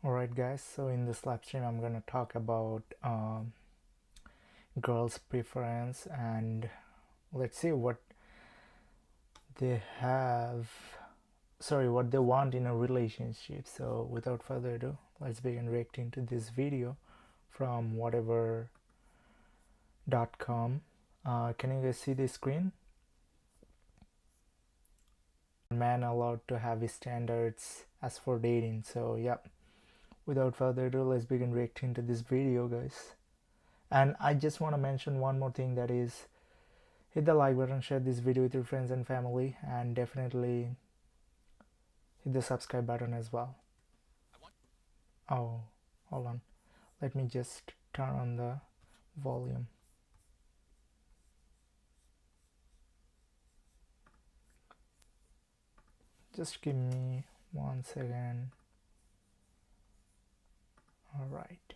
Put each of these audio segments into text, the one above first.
Alright guys, so in this live stream I'm gonna talk about girls' preference and let's see what they have, what they want in a relationship. So without further ado, let's begin reacting to this video from whatever.com. Can you guys see the screen? Man allowed to have his standards as for dating. So yep, without further ado, let's begin reacting to this video, guys. And I just want to mention one more thing, that is, hit the like button, share this video with your friends and family, and definitely hit the subscribe button as well. Oh, hold on, let me just turn on the volume. Just give me 1 second. All right.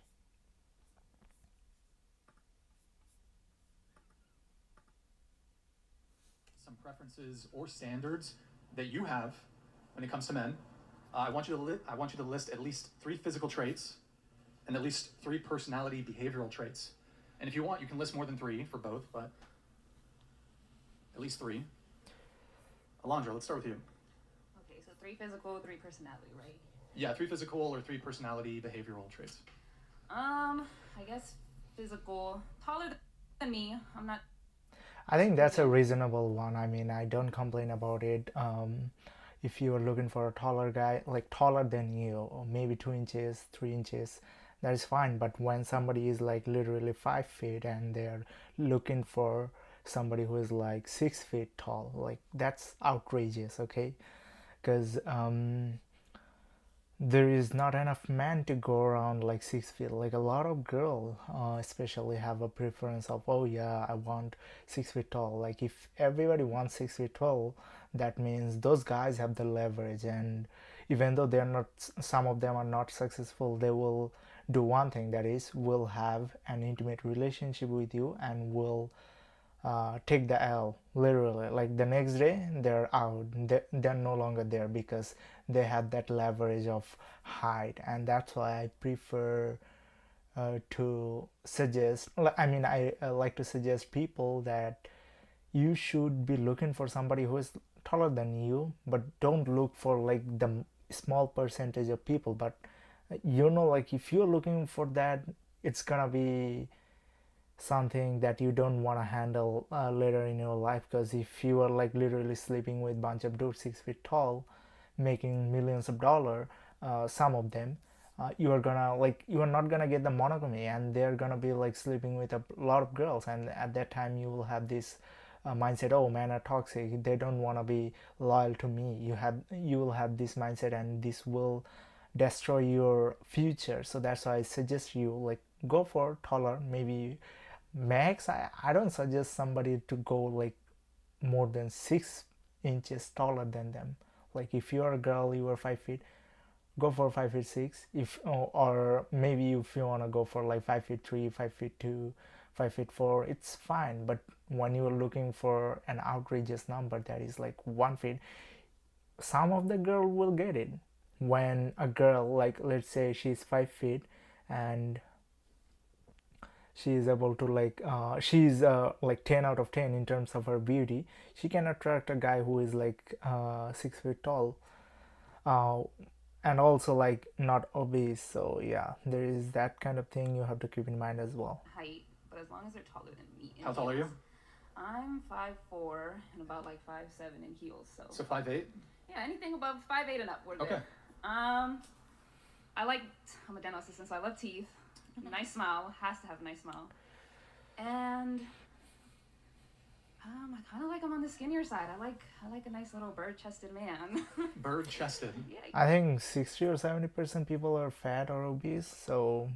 Some preferences or standards that you have when it comes to men. I want you to list at least 3 physical traits and at least 3 personality behavioral traits. And if you want, you can list more than 3 for both, but at least 3. Alondra, let's start with you. Okay, so 3 physical, 3 personality, right? Yeah, 3 physical or 3 personality behavioral traits. I guess physical. Taller than me. I think that's a reasonable one. I mean, I don't complain about it. If you are looking for a taller guy, like taller than you, or maybe 2 inches, 3 inches, that is fine. But when somebody is like literally 5 feet and they're looking for somebody who is like 6 feet tall, like that's outrageous, okay? Because there is not enough men to go around like 6 feet. Like a lot of girls especially have a preference of, oh yeah, I want 6 feet tall. Like if everybody wants 6 feet tall, that means those guys have the leverage, and even though they're not, some of them are not successful, they will do one thing, that is, will have an intimate relationship with you and will take the L literally. Like the next day they're out, they're no longer there because they had that leverage of height. And that's why I prefer to suggest, I like to suggest people that you should be looking for somebody who is taller than you, but don't look for like the small percentage of people. But like if you're looking for that, it's gonna be something that you don't want to handle later in your life. Because if you are like literally sleeping with bunch of dudes 6 feet tall making millions of dollars, some of them, you are not gonna get the monogamy, and they're gonna be like sleeping with a lot of girls, and at that time you will have this mindset, oh, men are toxic, they don't want to be loyal to me. You will have this mindset, and this will destroy your future. So that's why I suggest you like go for taller, maybe max. I don't suggest somebody to go like more than 6 inches taller than them. Like if you're a girl, you are 5 feet, go for 5 feet 6. If or maybe if you want to go for like 5 feet 3, 5 feet 2, 5 feet 4, it's fine. But when you're looking for an outrageous number that is like 1 feet, some of the girl will get it. When a girl, like let's say she's 5 feet and she is able to she's like 10 out of 10 in terms of her beauty, she can attract a guy who is like 6 feet tall, uh, and also like not obese. So yeah, there is that kind of thing you have to keep in mind as well. Height, but as long as they're taller than me. How tall are you? I'm 5'4" and about like 5'7" in heels. So 5'8"? Yeah, anything above 5'8" and up, we're okay. Good. I'm a dental assistant, so I love teeth. Nice smile, has to have a nice smile. And I kind of like him on the skinnier side. I like a nice little bird-chested man. Bird-chested? Yeah. I think 60 or 70% people are fat or obese, so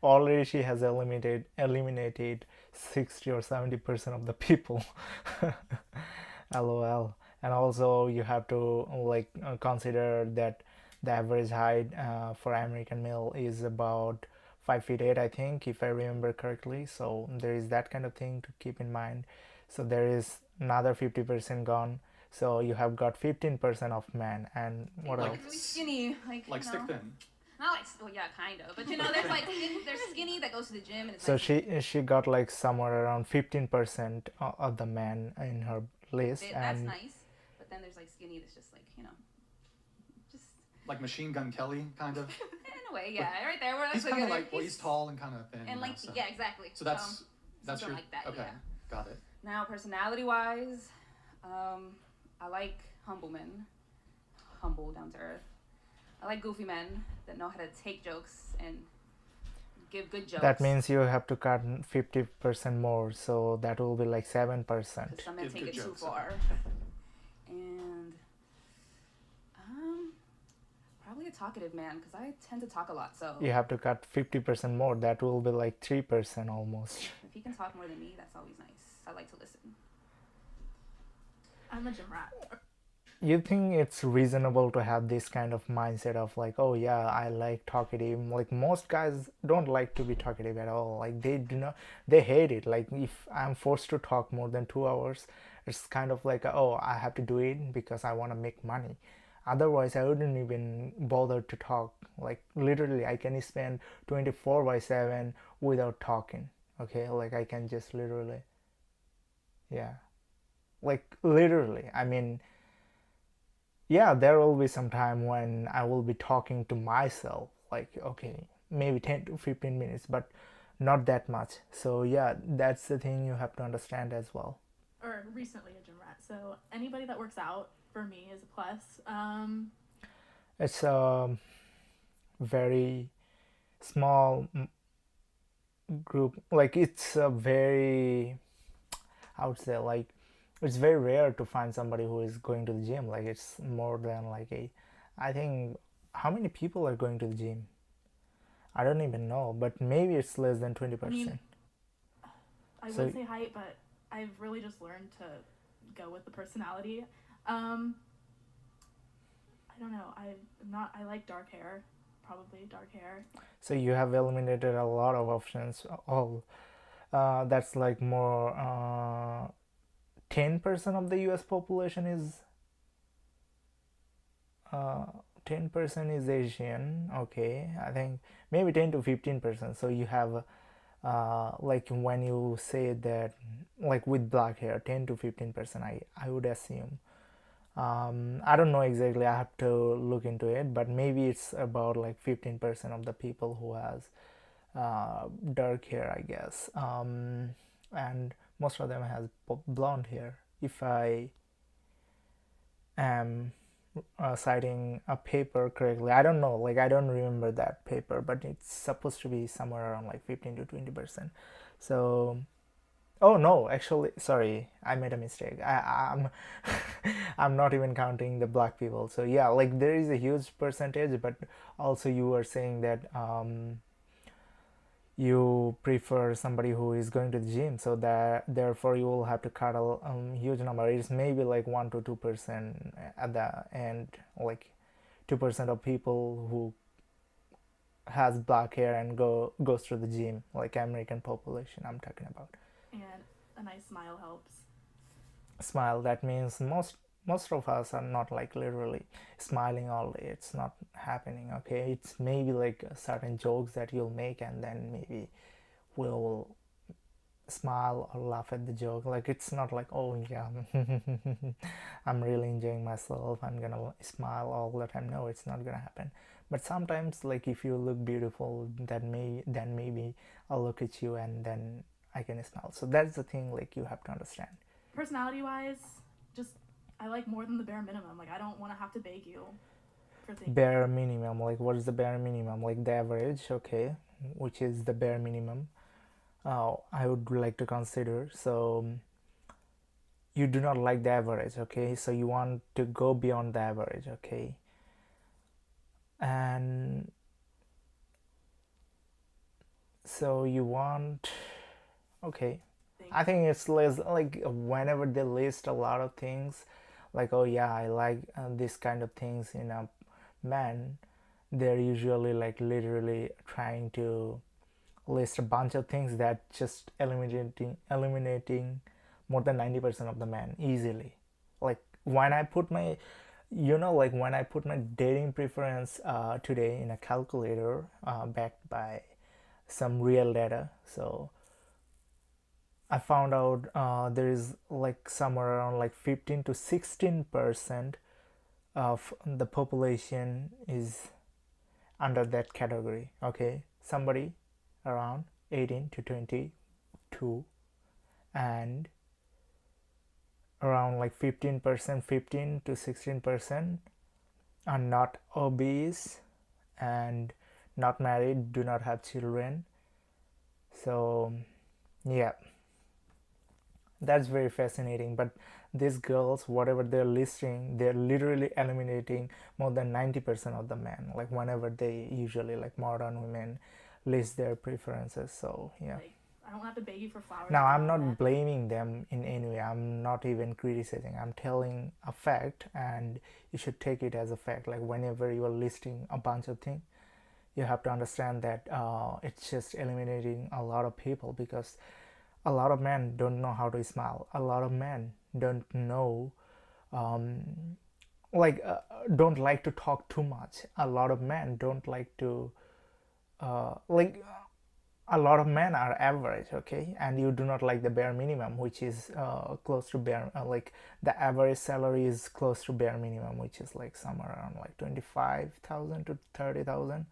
already she has eliminated 60 or 70% of the people. LOL. And also you have to like consider that the average height for American male is about 5'8", I think, if I remember correctly. So there is that kind of thing to keep in mind. So there is another 50% gone. So you have got 15% of men, and what Like else? really skinny, Like stick thin. Not like, well, yeah, kind of. But there's like they're skinny that goes to the gym and it's So like she got like somewhere around 15% of the men in her list, that's and nice. But then there's like skinny that's just like just Like Machine Gun Kelly, kind of. in a way, yeah, right there. Where He's that's kind of like, well, he's tall and kind of thin. and like so. yeah, exactly. So that's something your like that. okay. Yeah. Got it. Now, personality-wise, I like humble men, humble, down to earth. I like goofy men that know how to take jokes and give good jokes. that means you have to cut 50% more, so that will be like 7%. Some men Give take good it too jokes, far. And probably a talkative man because I tend to talk a lot. So You have to cut 50% more, that will be like 3% almost. if he can talk more than me, that's always nice. I like to listen. I'm a gym rat. You think it's reasonable to have this kind of mindset of like, oh yeah, I like talkative? Like most guys don't like to be talkative at all. Like they do not, they hate it. Like if I'm forced to talk more than 2 hours, it's kind of like, oh, I have to do it because I want to make money. Otherwise I wouldn't even bother to talk. Like literally I can spend 24/7 without talking. Okay, like I can just literally, yeah, like literally, I mean, yeah, there will be some time when I will be talking to myself, like, okay, maybe 10 to 15 minutes, but not that much. So yeah, that's the thing you have to understand as well. Or recently a gym rat. So anybody that works out for me is a plus. It's a very small group. Like it's a very, I would say, like it's very rare to find somebody who is going to the gym. Like it's more than like I think, how many people are going to the gym? I don't even know, but maybe it's less than 20%. I mean, I So- would say height, but I've really just learned to go with the personality. I don't know. I like dark hair, probably dark hair. So you have eliminated a lot of options. All that's like more 10% of the U.S. population is 10% is Asian. Okay, I think maybe 10 to 15%. So you have like when you say that like with black hair, 10 to 15%. I would assume. I don't know exactly. I have to look into it, but maybe it's about like 15% of the people who has dark hair, I guess. And most of them has blonde hair. If I am citing a paper correctly, I don't know. Like I don't remember that paper, but it's supposed to be somewhere around like 15 to 20%. So oh no, actually, sorry, I made a mistake. I'm I'm not even counting the black people. So yeah, like there is a huge percentage, but also you were saying that you prefer somebody who is going to the gym, so that therefore you will have to cut a huge number. It's maybe like 1 to 2% at the end, like 2% of people who has black hair and goes to the gym, like American population I'm talking about. And a nice smile helps. Smile, that means most of us are not like literally smiling all day. It's not happening. Okay, it's maybe like certain jokes that you'll make and then maybe we'll smile or laugh at the joke. Like it's not like, oh yeah, I'm really enjoying myself, I'm gonna smile all the time. No, it's not gonna happen. But sometimes, like if you look beautiful, then maybe I'll look at you and then I can smile. So that's the thing, like you have to understand. Personality wise, just I like more than the bare minimum. Like I don't want to have to beg you for things. Bare minimum, like what is the bare minimum? Like the average, okay, which is the bare minimum I would like to consider. So you do not like the average, okay, so you want to go beyond the average, okay. And so you want, okay, I think it's less like whenever they list a lot of things, like oh yeah, I like this kind of things in a man, they're usually like literally trying to list a bunch of things that just eliminating more than 90% of the men easily. Like when I put my, like when I put my dating preference today in a calculator backed by some real data, so I found out there is like somewhere around like 15 to 16% of the population is under that category. Okay, somebody around 18 to 22, and around like 15%, 15 to 16% are not obese and not married, do not have children. So yeah, that's very fascinating. But these girls, whatever they're listing, they're literally eliminating more than 90% of the men, like whenever they usually, like modern women, list their preferences. So yeah. Like, I don't have to beg you for flowers. Now, if I'm you're not mad. blaming them in any way. I'm not even criticizing. I'm telling a fact, and you should take it as a fact. Like, whenever you are listing a bunch of things, you have to understand that it's just eliminating a lot of people, because a lot of men don't know how to smile. A lot of men don't know, um, like, don't like to talk too much. A lot of men don't like to, like, a lot of men are average, okay, and you do not like the bare minimum, which is close to bare, like the average salary is close to bare minimum, which is like somewhere around like 25,000 to 30,000.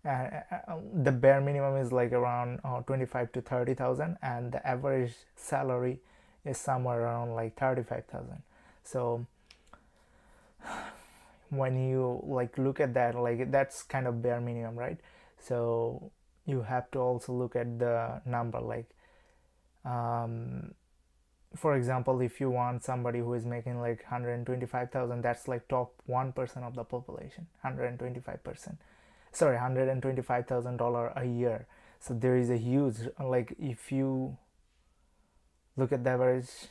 The bare minimum is like around 25 to 30,000, and the average salary is somewhere around like 35,000. So when you like look at that, like that's kind of bare minimum, right? So you have to also look at the number, like um, for example, if you want somebody who is making like 125,000, that's like top 1% of the population. 125%, sorry, $125,000 a year. So there is a huge, like, if you look at the average,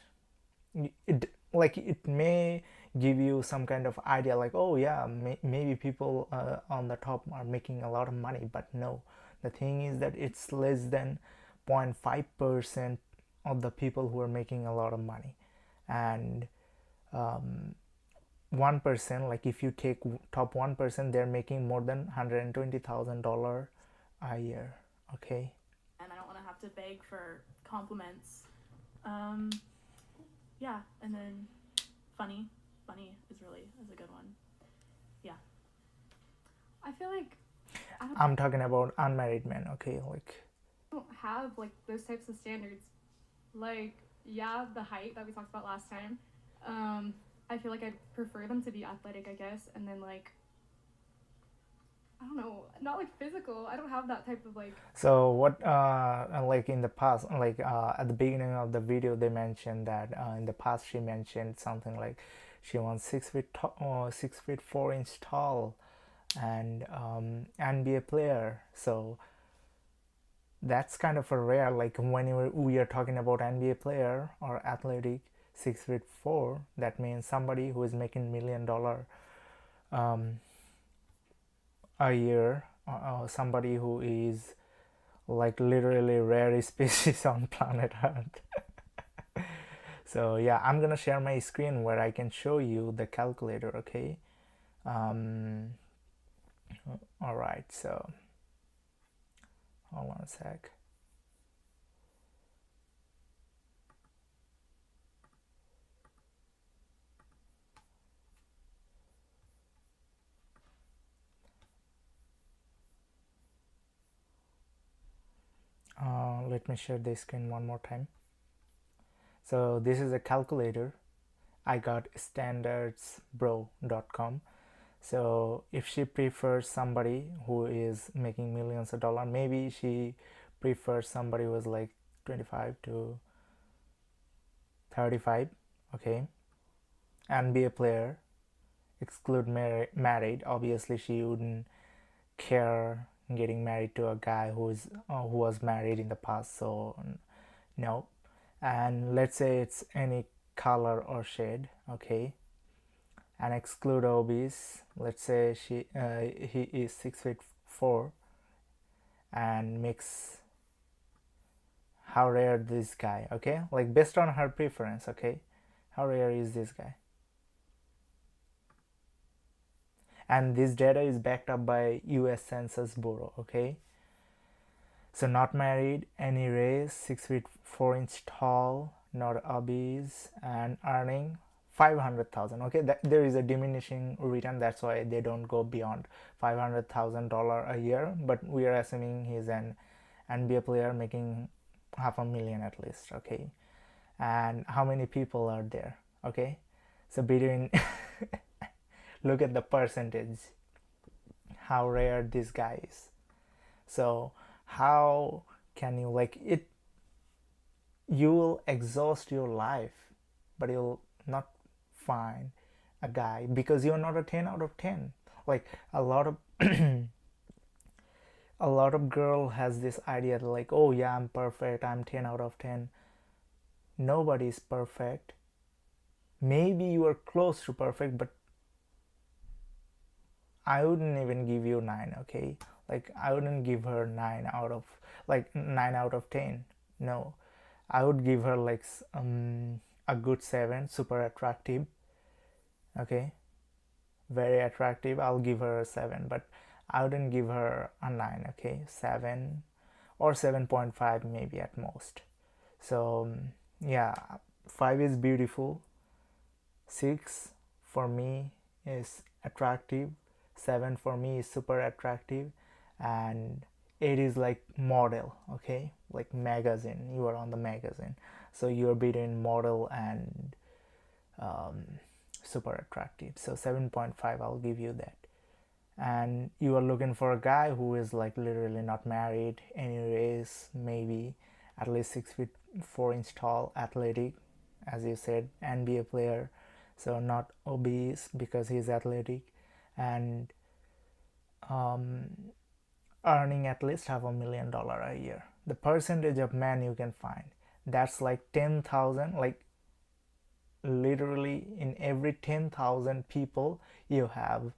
it, like, it may give you some kind of idea, like, oh yeah, maybe people on the top are making a lot of money. But no, the thing is that it's less than 0.5% of the people who are making a lot of money. And 1%, like if you take top 1%, they're making more than $120,000 a year. Okay. And I don't want to have to beg for compliments. Yeah, and then funny is a good one. Yeah. I feel like I'm talking about unmarried men, okay, like I don't have like those types of standards. Like, yeah, the height that we talked about last time. I feel like I'd prefer them to be athletic, I guess, and then like I don't know, not like physical. I don't have that type of like. So what like in the past, like at the beginning of the video, they mentioned that in the past she mentioned something like she wants 6 feet tall, 6 feet 4 inch tall, and NBA player. So that's kind of a rare, like when we are talking about NBA player or athletic 6 feet 4, that means somebody who is making $1 million a year, somebody who is like literally rare species on planet Earth. So yeah, I'm gonna share my screen where I can show you the calculator, okay? All right, so hold on a sec. Let me share the screen one more time. So this is a calculator I got standardsbro.com. So if she prefers somebody who is making millions of dollars, maybe she prefers somebody who is like 25 to 35, okay, and be a player, exclude married. Obviously she wouldn't care getting married to a guy who was married in the past, so no. And let's say it's any color or shade, okay, and exclude obese. Let's say he is 6 feet 4 and makes, how rare this guy, okay, like based on her preference, okay, how rare is this guy? and this data is backed up by US Census Bureau. Okay, so not married, any race, 6 feet 4 inch tall, not obese, and earning 500,000. Okay, there is a diminishing return, that's why they don't go beyond $500,000 a year, but we are assuming he's an NBA player making $500,000 at least. Okay, and how many people are there? Okay, so between look at the percentage, how rare this guy is. So how can you, like, it, you will exhaust your life but you'll not find a guy because you're not a 10 out of 10. Like a lot of a lot of girl has this idea like, oh yeah, I'm perfect, I'm 10 out of 10. Nobody's perfect. Maybe you are close to perfect, but I wouldn't even give you 9. Okay, like I wouldn't give her 9 out of, like 9 out of 10. No, I would give her like a good 7, super attractive. Okay, very attractive, I'll give her a 7, but I wouldn't give her a 9. Okay, 7 or 7.5 maybe at most. So yeah, 5 is beautiful, 6 for me is attractive, 7 for me is super attractive, and 8 is like model. Okay, like magazine, you are on the magazine, so you're between model and super attractive. So 7.5, I'll give you that. And you are looking for a guy who is like literally not married, any race, maybe at least 6 feet 4 inch tall, athletic, as you said, NBA player, so not obese because he's athletic, and earning at least $500,000 a year. The percentage of men you can find, that's like 10,000, like literally in every 10,000 people you have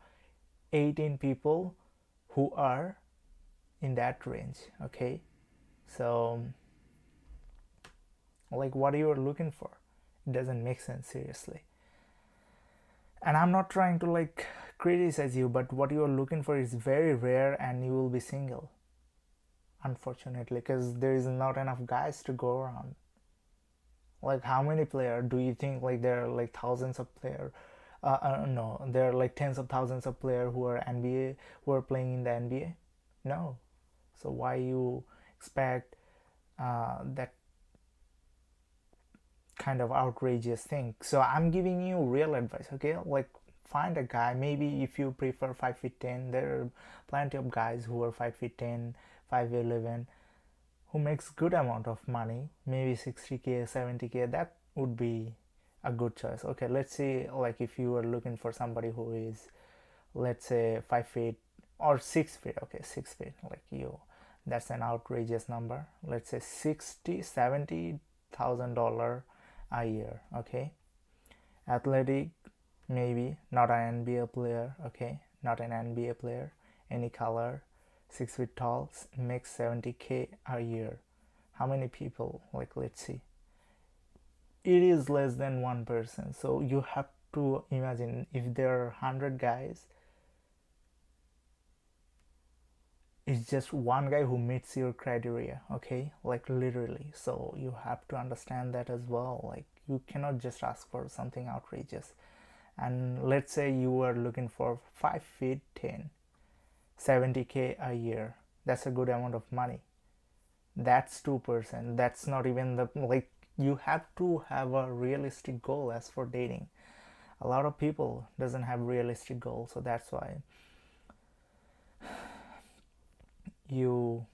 18 people who are in that range. Okay, so like what you are looking for, it doesn't make sense, seriously. And I'm not trying to like criticize you, but what you are looking for is very rare and you will be single, unfortunately, because there is not enough guys to go around. Like how many players do you think, like there are like thousands of players, no, there are like tens of thousands of players who are NBA, who are playing in the NBA? No. So why you expect that kind of outrageous thing? So I'm giving you real advice. Okay, like find a guy. Maybe if you prefer 5 feet 10, there are plenty of guys who are 5 feet 10, 5'11", who makes good amount of money, maybe 60k, 70k. That would be a good choice. Okay, let's say like if you are looking for somebody who is, let's say 5 feet or 6 feet. Okay, 6 feet, like you, that's an outrageous number. Let's say 60-70,000 dollars a year. Okay, athletic, maybe not an NBA player. Okay, not an NBA player, any color, 6 feet tall, makes 70k a year. How many people? Like let's see, it is less than 1%. So you have to imagine if there are 100 guys, it's just one guy who meets your criteria. Okay, like literally. So you have to understand that as well. Like you cannot just ask for something outrageous. And let's say you are looking for 5 feet 10, 70k a year. That's a good amount of money. That's 2%. That's not even the, like, you have to have a realistic goal as for dating. A lot of people doesn't have realistic goals, so that's why you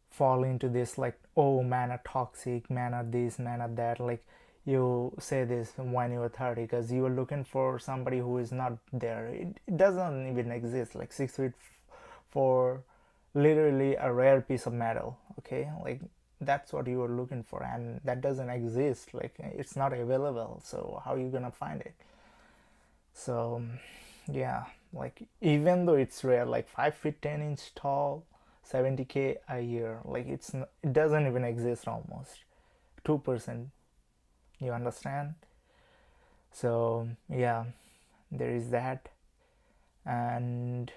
fall into this like, oh, man are toxic, man are this, man are that. Like you say this when you're 30 because you are looking for somebody who is not there. It doesn't even exist. Like 6 feet for literally a rare piece of metal. Okay, like that's what you are looking for, and that doesn't exist. Like it's not available, so how are you gonna find it? So yeah, like even though it's rare, like 5 feet 10 inch tall, 70k a year, like it doesn't even exist, almost 2%. You understand? So yeah, there is that. And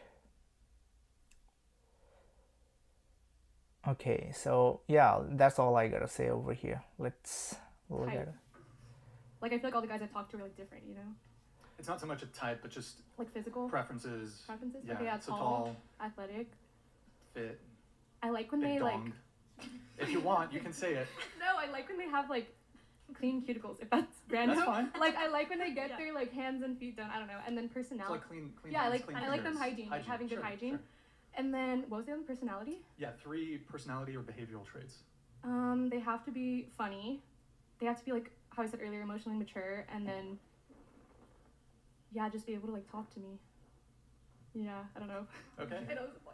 okay, so yeah, that's all I gotta say over here. Let's look at Type. it. Like I feel like all the guys I've talked to are like different, you know? It's not so much a type, but just Like physical preferences. preferences. Yeah, Okay, yeah, so tall, athletic. fit, I like when big they like. dong. If you want, you can say it. No, I like when they have like clean cuticles. If that's random. That's fine. Like I like when they get Yeah. their like hands and feet done. I don't know. And then It's personality. like clean Yeah, I hands, like clean I like them fingers. hygiene, like having good sure, hygiene. sure. And then what was the other personality? Yeah, 3 personality or behavioral traits. They have to be funny. They have to be like how I said earlier, emotionally mature, and then yeah, just be able to like talk to me. Yeah, I don't know. Okay. I know it's a boy.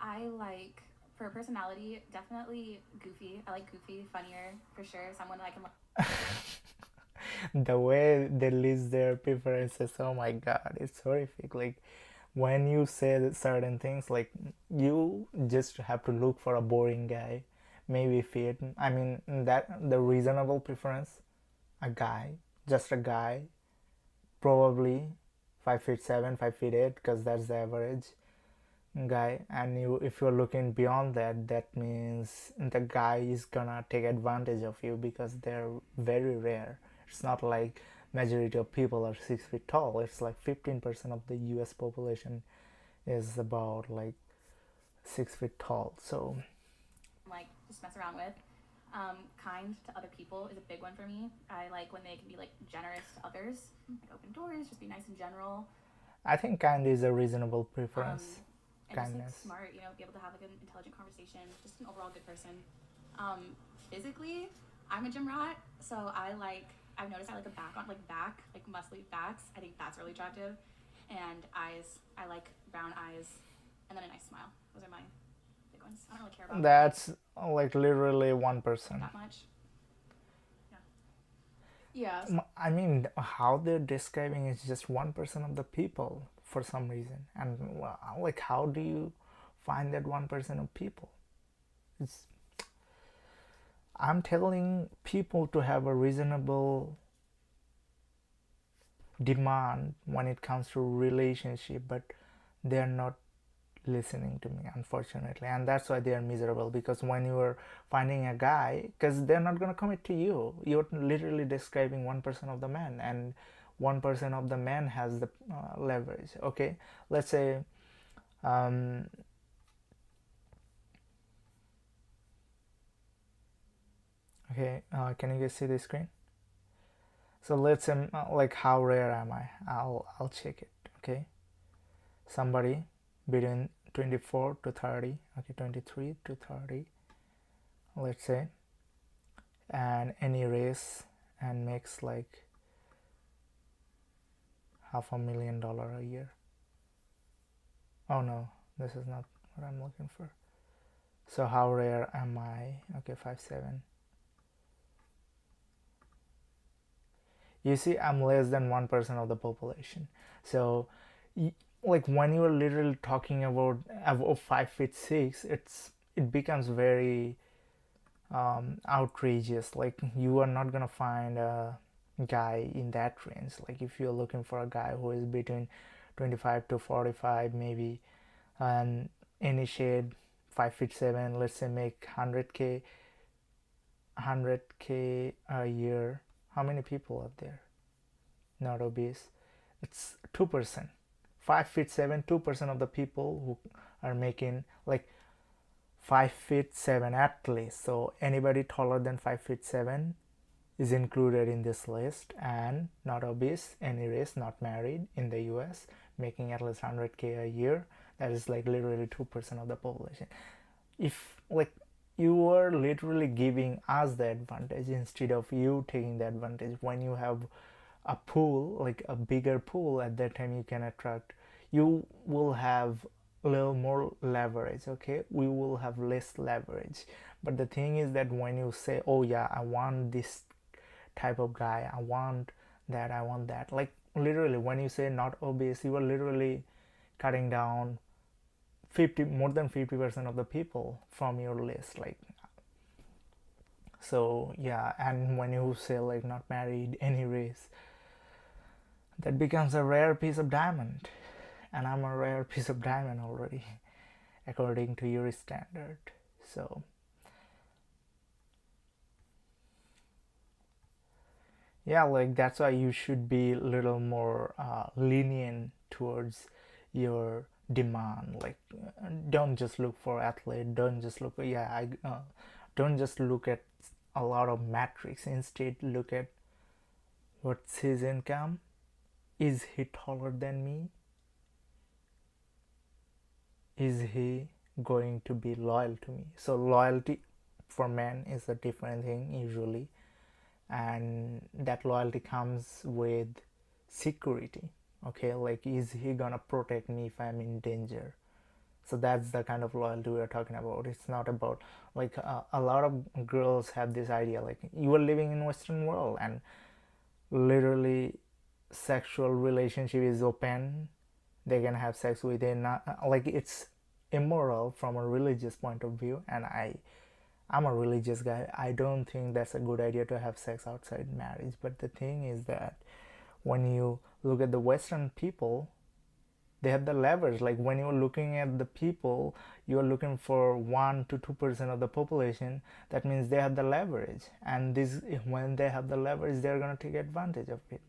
I like, for personality, definitely goofy. I like goofy, funnier, for sure. Someone I can The way they list their preferences, oh my god, it's horrific. Like when you say certain things, like you just have to look for a boring guy, maybe fit. I mean, that the reasonable preference, a guy, just a guy, probably 5'7", 5'8", because that's the average guy. And you, if you're looking beyond that, that means the guy is gonna take advantage of you because they're very rare. It's not like majority of people are 6 feet tall. It's like 15% of the US population is about like 6 feet tall. So like just mess around with. Kind to other people is a big one for me. I like when they can be like generous to others, like open doors, just be nice in general. I think kind is a reasonable preference. And Kindness. just like smart, you know, be able to have like an intelligent conversation, just an overall good person. Physically, I'm a gym rat, so I've noticed I like a back, like muscly backs. I think that's really attractive. And eyes, I like brown eyes, and then a nice smile. Those are my big ones. I don't really care about That's like literally 1%. that much. Yeah. I mean, how they're describing is just 1% of the people for some reason. And like, how do you find that 1% of people? It's, I'm telling people to have a reasonable demand when it comes to relationship, but they're not listening to me, unfortunately. And that's why they are miserable, because when you are finding a guy, because they're not going to commit to you, you're literally describing 1% of the men, and 1% of the men has the leverage. Okay, let's say okay, can you guys see the screen? So let's say like, how rare am I? I'll check it. Okay, somebody between 24 to 30, okay, 23 to 30, let's say, and any race, and makes like $500,000 a year. Oh no, this is not what I'm looking for. So how rare am I? Okay, 5'7". You see, I'm less than 1% of the population. So like when you're literally talking about 5'6", it becomes very outrageous. Like, you are not gonna find a guy in that range. Like, if you're looking for a guy who is between 25 to 45 maybe, and any shade, 5'7", let's say, make 100k a year, how many people are there not obese? It's 2%. 5'7", 2% of the people who are making like 5'7" at least. So anybody taller than 5'7" is included in this list, and not obese, any race, not married in the US, making at least 100k a year. That is like literally 2% of the population. If like you are literally giving us the advantage instead of you taking the advantage, when you have a pool, like a bigger pool, at that time you can attract, you will have a little more leverage. Okay, we will have less leverage. But the thing is that when you say, oh yeah, I want this type of guy, I want that, like literally when you say not obese, you are literally cutting down more than 50% of the people from your list. Like, so yeah. And when you say like not married, any race, that becomes a rare piece of diamond, and I'm a rare piece of diamond already according to your standard. So yeah, like that's why you should be a little more lenient towards your demand. Like don't just look for athlete, don't just look, don't just look at a lot of metrics. Instead look at what's his income, is he taller than me, is he going to be loyal to me. So loyalty for men is a different thing usually, and that loyalty comes with security. Okay, like is he gonna protect me if I'm in danger? So that's the kind of loyalty we are talking about. It's not about like a lot of girls have this idea like you are living in Western world and literally sexual relationship is open, they can have sex within like it's immoral from a religious point of view, and I'm a religious guy. I don't think that's a good idea to have sex outside marriage. But the thing is that when you look at the Western people, they have the leverage. Like when you're looking at the people, you're looking for 1 to 2% of the population. That means they have the leverage, and this when they have the leverage, they're gonna take advantage of it.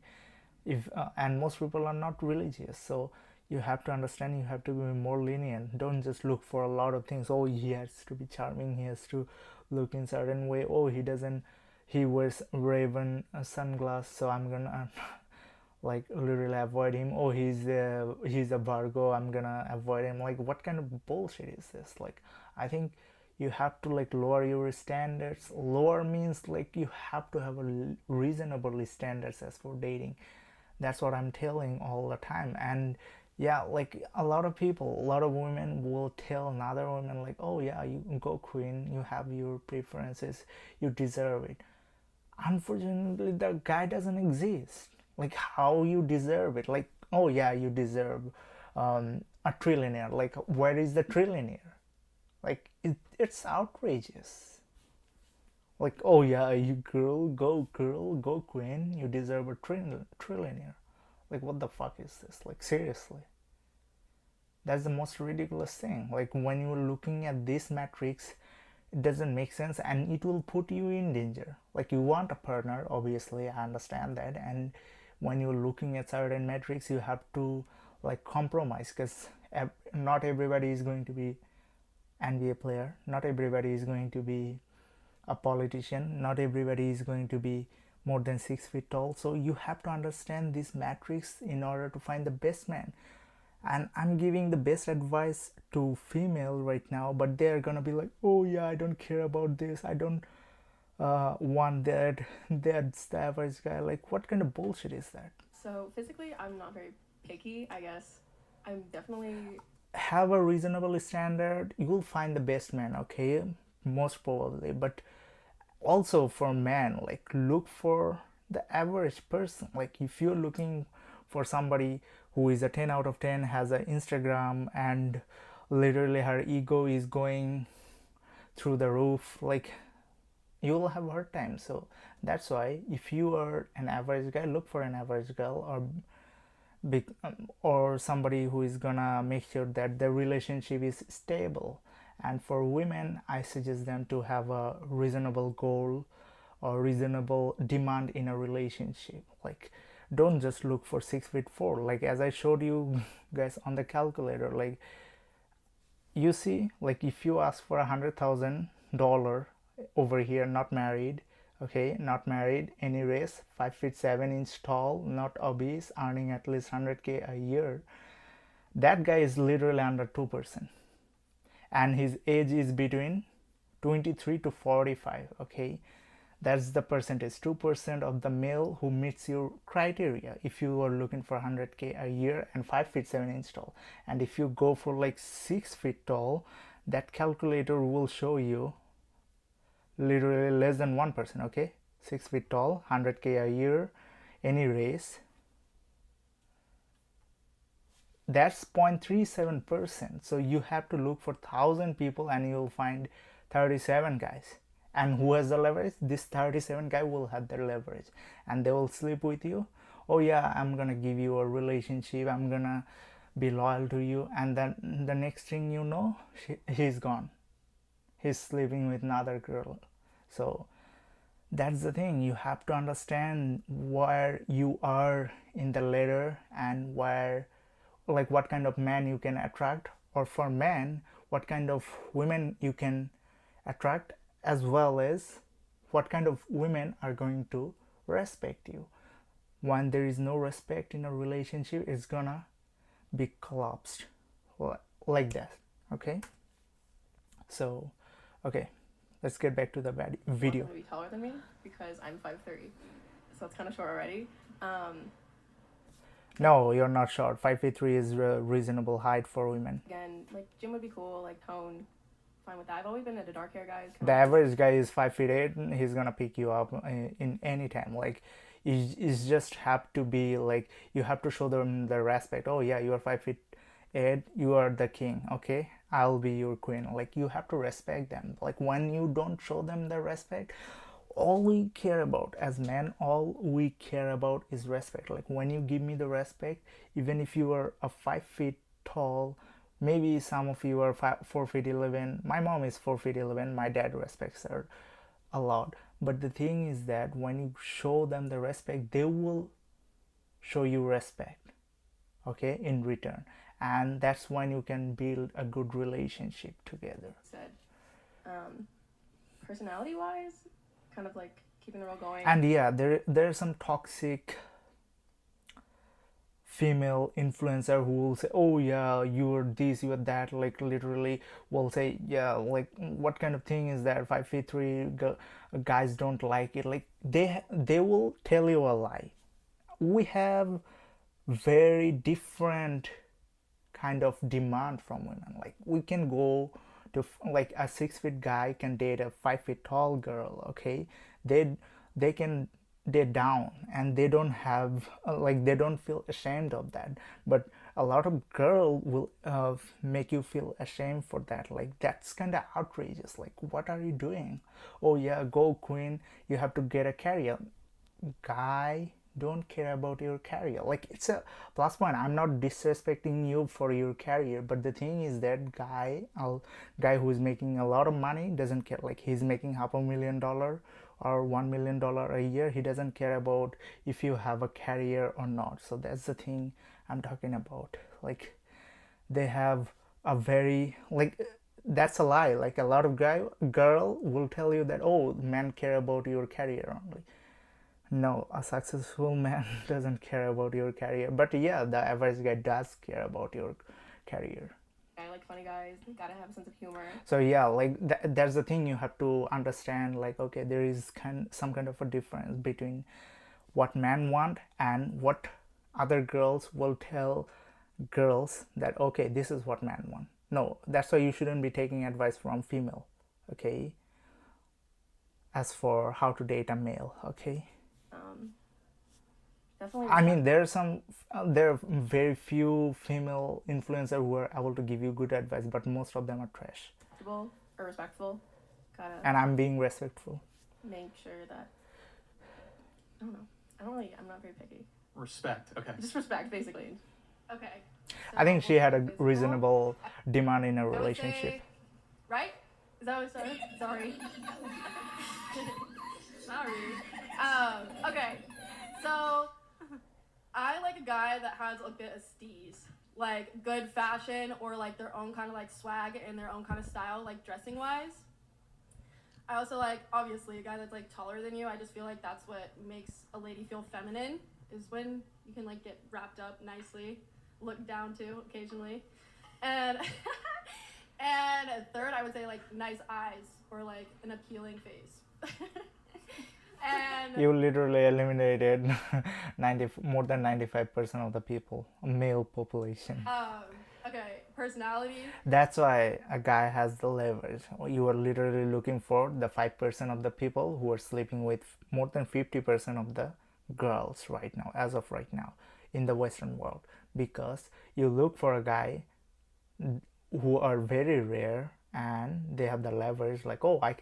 If and most people are not religious, so you have to understand, you have to be more lenient. Don't just look for a lot of things. Oh, he has to be charming, he has to look in certain way. Oh, he wears raven sunglasses, so I'm gonna like literally avoid him. Oh, he's a Virgo, I'm gonna avoid him. Like what kind of bullshit is this? Like I think you have to like lower your standards. Lower means like you have to have a reasonable standards as for dating. That's what I'm telling all the time. And yeah, like a lot of people, a lot of women will tell another woman like, oh yeah, you go queen, you have your preferences, you deserve it. Unfortunately, the guy doesn't exist. Like how you deserve it? Like, oh yeah, you deserve a trillionaire. Like where is the trillionaire? Like it's outrageous. Like, oh yeah, you girl, go queen, you deserve a trillionaire. Like what the fuck is this? Like seriously, that's the most ridiculous thing. Like when you're looking at this matrix, it doesn't make sense, and it will put you in danger. Like you want a partner, obviously, I understand that, and when you're looking at certain metrics, you have to like compromise, because not everybody is going to be NBA player, not everybody is going to be a politician, not everybody is going to be more than 6 feet tall. So you have to understand this matrix in order to find the best man. And I'm giving the best advice to female right now, but they're gonna be like, oh yeah, I don't care about this, I don't want that's the average guy. Like what kind of bullshit is that? So physically, I'm not very picky, I guess. I'm definitely Have a reasonable standard, you will find the best man, okay, most probably. But also for men, like look for the average person. Like if you're looking for somebody who is a 10 out of 10, has an Instagram, and literally her ego is going through the roof, like you will have a hard time. So that's why if you are an average guy, look for an average girl, or somebody who is gonna make sure that the relationship is stable. And for women, I suggest them to have a reasonable goal or reasonable demand in a relationship. Like don't just look for 6'4", like as I showed you guys on the calculator. Like you see, like if you ask for $100,000 over here, not married, okay, not married, any race, 5'7" tall, not obese, earning at least 100K a year, that guy is literally under 2%, and his age is between 23 to 45. Okay, that's the percentage, 2% of the male who meets your criteria if you are looking for 100K a year and 5'7" tall. And if you go for like 6 feet tall, that calculator will show you literally less than 1%. Okay, 6 feet tall, 100K a year, any race, that's 0.37%. So you have to look for 1,000 people and you'll find 37 guys. And who has the leverage? This 37 guy will have the leverage, and they will sleep with you, oh yeah, I'm gonna give you a relationship, I'm gonna be loyal to you, and then the next thing you know, he's gone, he's sleeping with another girl. So that's the thing, you have to understand where you are in the ladder and where, like, what kind of man you can attract, or for men, what kind of women you can attract, as well as what kind of women are going to respect you. When there is no respect in a relationship, it's gonna be collapsed like that. Okay, so okay, let's get back to the video. To be taller than me because I'm 5'3", so it's kind of short already. No, you're not short. 5'3" is a reasonable height for women. Again, like gym would be cool, like tone, fine with that. I've always been into dark hair guys. The average guy is 5'8". He's gonna pick you up in any time. Like, you just have to be like, you have to show them the respect. Oh yeah, you are 5'8", you are the king. Okay, I'll be your queen. Like, you have to respect them. Like, when you don't show them the respect, all we care about as men, all we care about is respect. Like, when you give me the respect, even if you are a 5 feet tall, maybe some of you are 4'11". My mom is 4'11". My dad respects her a lot. But the thing is that when you show them the respect, they will show you respect, okay, in return. And that's when you can build a good relationship together. Said, personality wise, kind of like keeping the role going. And yeah, there's some toxic female influencer who will say, oh yeah, you're this, you're that, like literally will say, yeah, like, what kind of thing is that, 5'3" guys don't like it. Like, they will tell you a lie. We have very different kind of demand from women. Like, we can go to, like, a 6 feet guy can date a 5 feet tall girl. Okay, they can date down, and they don't have like, they don't feel ashamed of that. But a lot of girl will make you feel ashamed for that. Like, that's kind of outrageous. Like, what are you doing? Oh yeah, go queen, you have to get a career. Guy don't care about your career. Like, it's a plus point. I'm not disrespecting you for your career, but the thing is that guy who is making a lot of money doesn't care. Like, he's making $500,000 or $1 million a year. He doesn't care about if you have a career or not. So that's the thing I'm talking about. Like, they have a very, like, that's a lie. Like, a lot of girl will tell you that, oh, men care about your career only. No, a successful man doesn't care about your career. But yeah, the average guy does care about your career. I like funny guys. Gotta have a sense of humor. So yeah, like, that's the thing you have to understand. Like, okay, there is some kind of a difference between what men want and what other girls will tell girls that, okay, this is what men want. No, that's why you shouldn't be taking advice from female. Okay, as for how to date a male. Okay. Definitely. I mean, there are very few female influencers who are able to give you good advice, but most of them are trash. Or respectful. Gotta. And I'm being respectful. Make sure that. I don't know. I'm not very picky. Respect. Okay. Just respect, basically. Okay. So I think she had a reasonable demand in a I would relationship. say, right? Is that what it said? Sorry. Sorry. Okay. So, I like a guy that has a bit of steez. Like, good fashion or, like, their own kind of, like, swag and their own kind of style, like, dressing-wise. I also like, obviously, a guy that's, like, taller than you. I just feel like that's what makes a lady feel feminine, is when you can, like, get wrapped up nicely, look down to occasionally. And and third, I would say, like, nice eyes or, like, an appealing face. And You literally eliminated more than 95% of the people, male population. okay, personality. That's why a guy has the leverage. You are literally looking for the 5% of the people who are sleeping with more than 50% of the girls right now, as of right now, in the Western world. Because you look for a guy who are very rare and they have the leverage, like, oh, I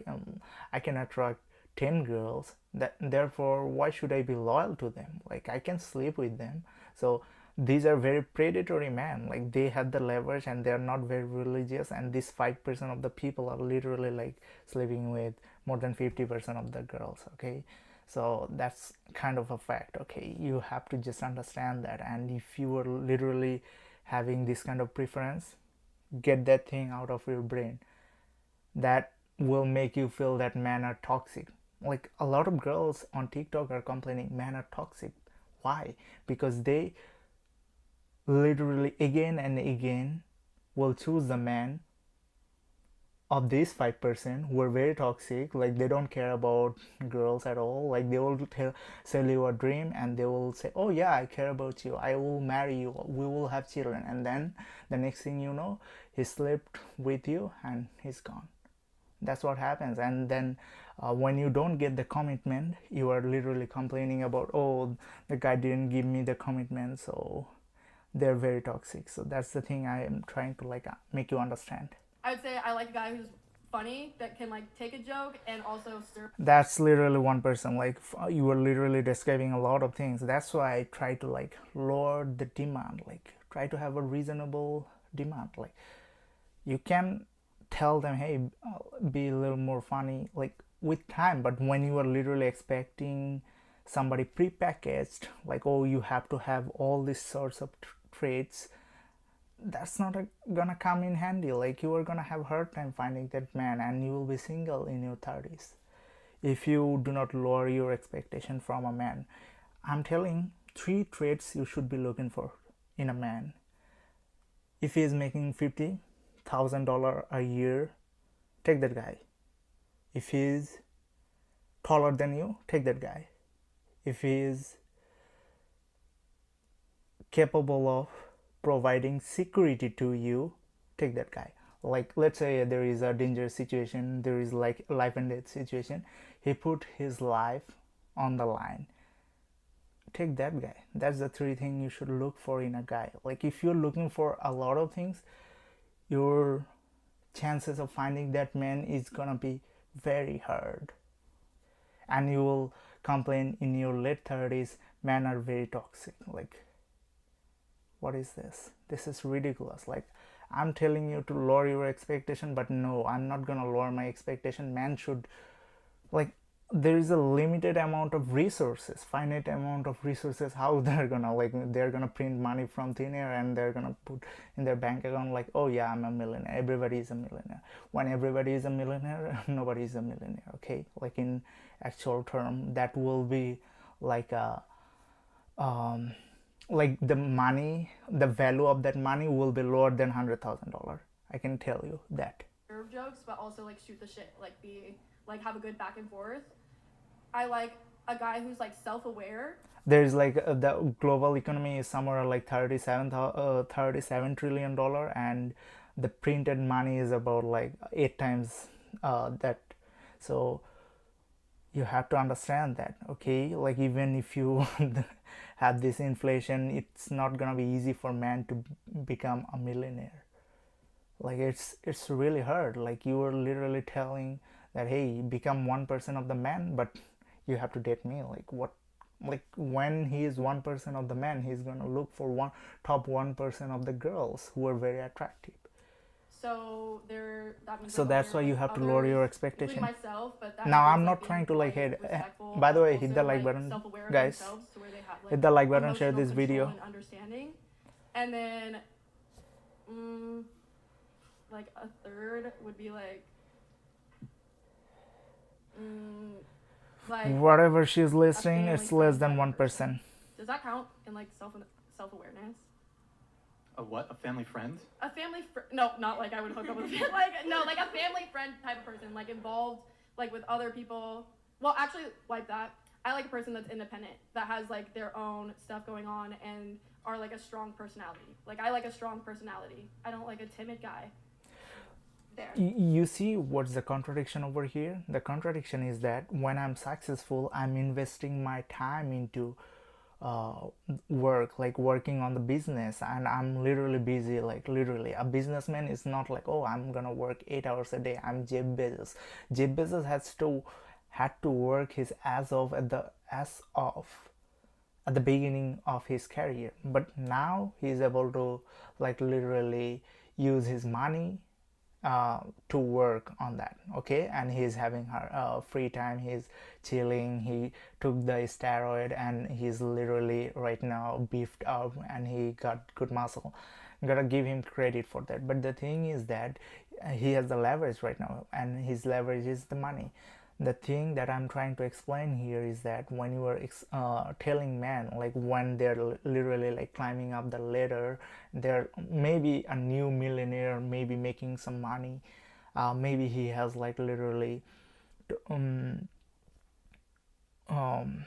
can attract 10 girls, that therefore why should I be loyal to them? Like I can sleep with them. So these are very predatory men, like they have the leverage and they are not very religious, and this 5% of the people are literally like sleeping with more than 50% of the girls. Okay, so that's kind of a fact. Okay, you have to just understand that, and if you are literally having this kind of preference, get that thing out of your brain. That will make you feel that men are toxic. Like a lot of girls on TikTok are complaining men are toxic. Why? Because they literally again and again will choose the man of these 5% who are very toxic. Like they don't care about girls at all. Like they will sell you a dream and they will say, oh yeah, I care about you, I will marry you, we will have children, and then the next thing you know, he slept with you and he's gone. That's what happens. And then when you don't get the commitment, you are literally complaining about, oh, the guy didn't give me the commitment. So they're very toxic. So that's the thing I am trying to like make you understand. I would say I like a guy who's funny, that can like take a joke and also stir. That's literally one person. Like you are literally describing a lot of things. That's why I try to like lower the demand, like try to have a reasonable demand. Like you can tell them, hey, be a little more funny, like with time. But when you are literally expecting somebody prepackaged, like, oh, you have to have all these sorts of traits, that's not gonna come in handy. Like you are gonna have hard time finding that man, and you will be single in your 30s if you do not lower your expectation from a man. I'm telling 3 traits you should be looking for in a man. If he is making $50,000 a year, take that guy. If he is taller than you, take that guy. If he is capable of providing security to you, take that guy. Like let's say there is a dangerous situation, there is like life and death situation, he put his life on the line, take that guy. That's the 3 things you should look for in a guy. Like if you're looking for a lot of things, your chances of finding that man is gonna be very hard, and you will complain in your late 30s, men are very toxic. Like what is this? This is ridiculous. Like I'm telling you to lower your expectation, but no, I'm not gonna lower my expectation. Man should, like, there is a limited amount of resources, finite amount of resources. How they're gonna, like, they're gonna print money from thin air and they're gonna put in their bank account like, oh yeah, I'm a millionaire, everybody is a millionaire. When everybody is a millionaire, nobody is a millionaire. Okay, like in actual term, that will be like a like the money, the value of that money will be lower than $100,000. I can tell you that. Jokes, but also like shoot the shit, like be like have a good back and forth. I like a guy who's like self-aware. There's like the global economy is somewhere like $37 trillion, and the printed money is about like 8 times that. So you have to understand that. Okay, like even if you have this inflation, it's not gonna be easy for man to become a millionaire. Like it's really hard. Like you were literally telling that, hey, become 1% of the man, but you have to date me. Like what? Like when he is 1% of the man, he's gonna look for top 1% of the girls who are very attractive. So there, that means so like, that's why you have to lower your expectation. Myself, but that now I'm like not trying to like hate. respectful, By the way, also, hit the like button, guys. To where they have, like, hit the like button, share this emotional video. control and understanding, and then, like a third would be like whatever she's listing, family it's less than friend 1%. Does that count in like self-awareness? A what? A family friend? A family no, not like I would hook up with like no, like a family friend type of person, like involved like with other people. Well, actually, like that. I like a person that's independent, that has like their own stuff going on and are like a strong personality. Like I like a strong personality. I don't like a timid guy. There. You see what's the contradiction over here? The contradiction is that when I'm successful, I'm investing my time into work, like working on the business, and I'm literally busy. Like literally, a businessman is not like, oh, I'm gonna work 8 hours a day. I'm Jeff Bezos. Jeff Bezos has to had to work his ass off at the beginning of his career, but now he's able to like literally use his money to work on that. Okay, and he's having her free time, he's chilling, he took the steroid and he's literally right now beefed up and he got good muscle. Gotta give him credit for that. But the thing is that he has the leverage right now, and his leverage is the money. The thing that I'm trying to explain here is that when you are telling men, like when they're literally like climbing up the ladder, they're maybe a new millionaire, maybe making some money, maybe he has like literally um, um,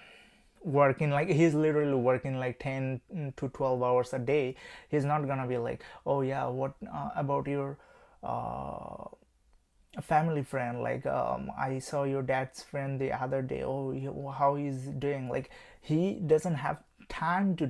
working, like he's literally working like 10 to 12 hours a day. He's not gonna be like, oh yeah, what about your uh, a family friend, like I saw your dad's friend the other day, oh how he's doing. Like he doesn't have time to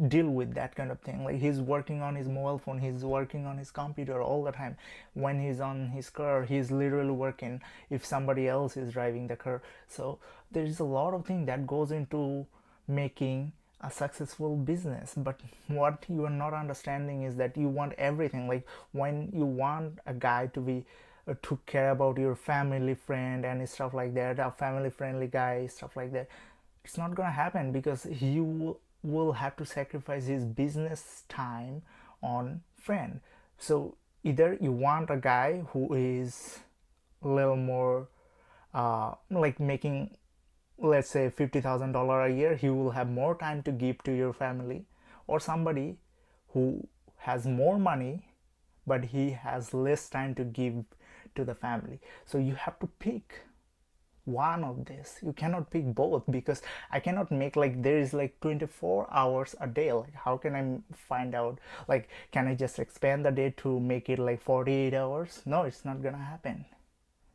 deal with that kind of thing. Like he's working on his mobile phone, he's working on his computer all the time. When he's on his car, he's literally working if somebody else is driving the car. So there's a lot of things that goes into making a successful business. But what you are not understanding is that you want everything. Like when you want a guy to be to care about your family friend and stuff like that, a family friendly guy, stuff like that, it's not gonna happen, because he will have to sacrifice his business time on friend. So either you want a guy who is a little more like making, let's say $50,000 a year, he will have more time to give to your family, or somebody who has more money but he has less time to give to the family. So you have to pick one of this. You cannot pick both, because I cannot make like there is like 24 hours a day. Like how can I find out, like can I just expand the day to make it like 48 hours? No, it's not gonna happen.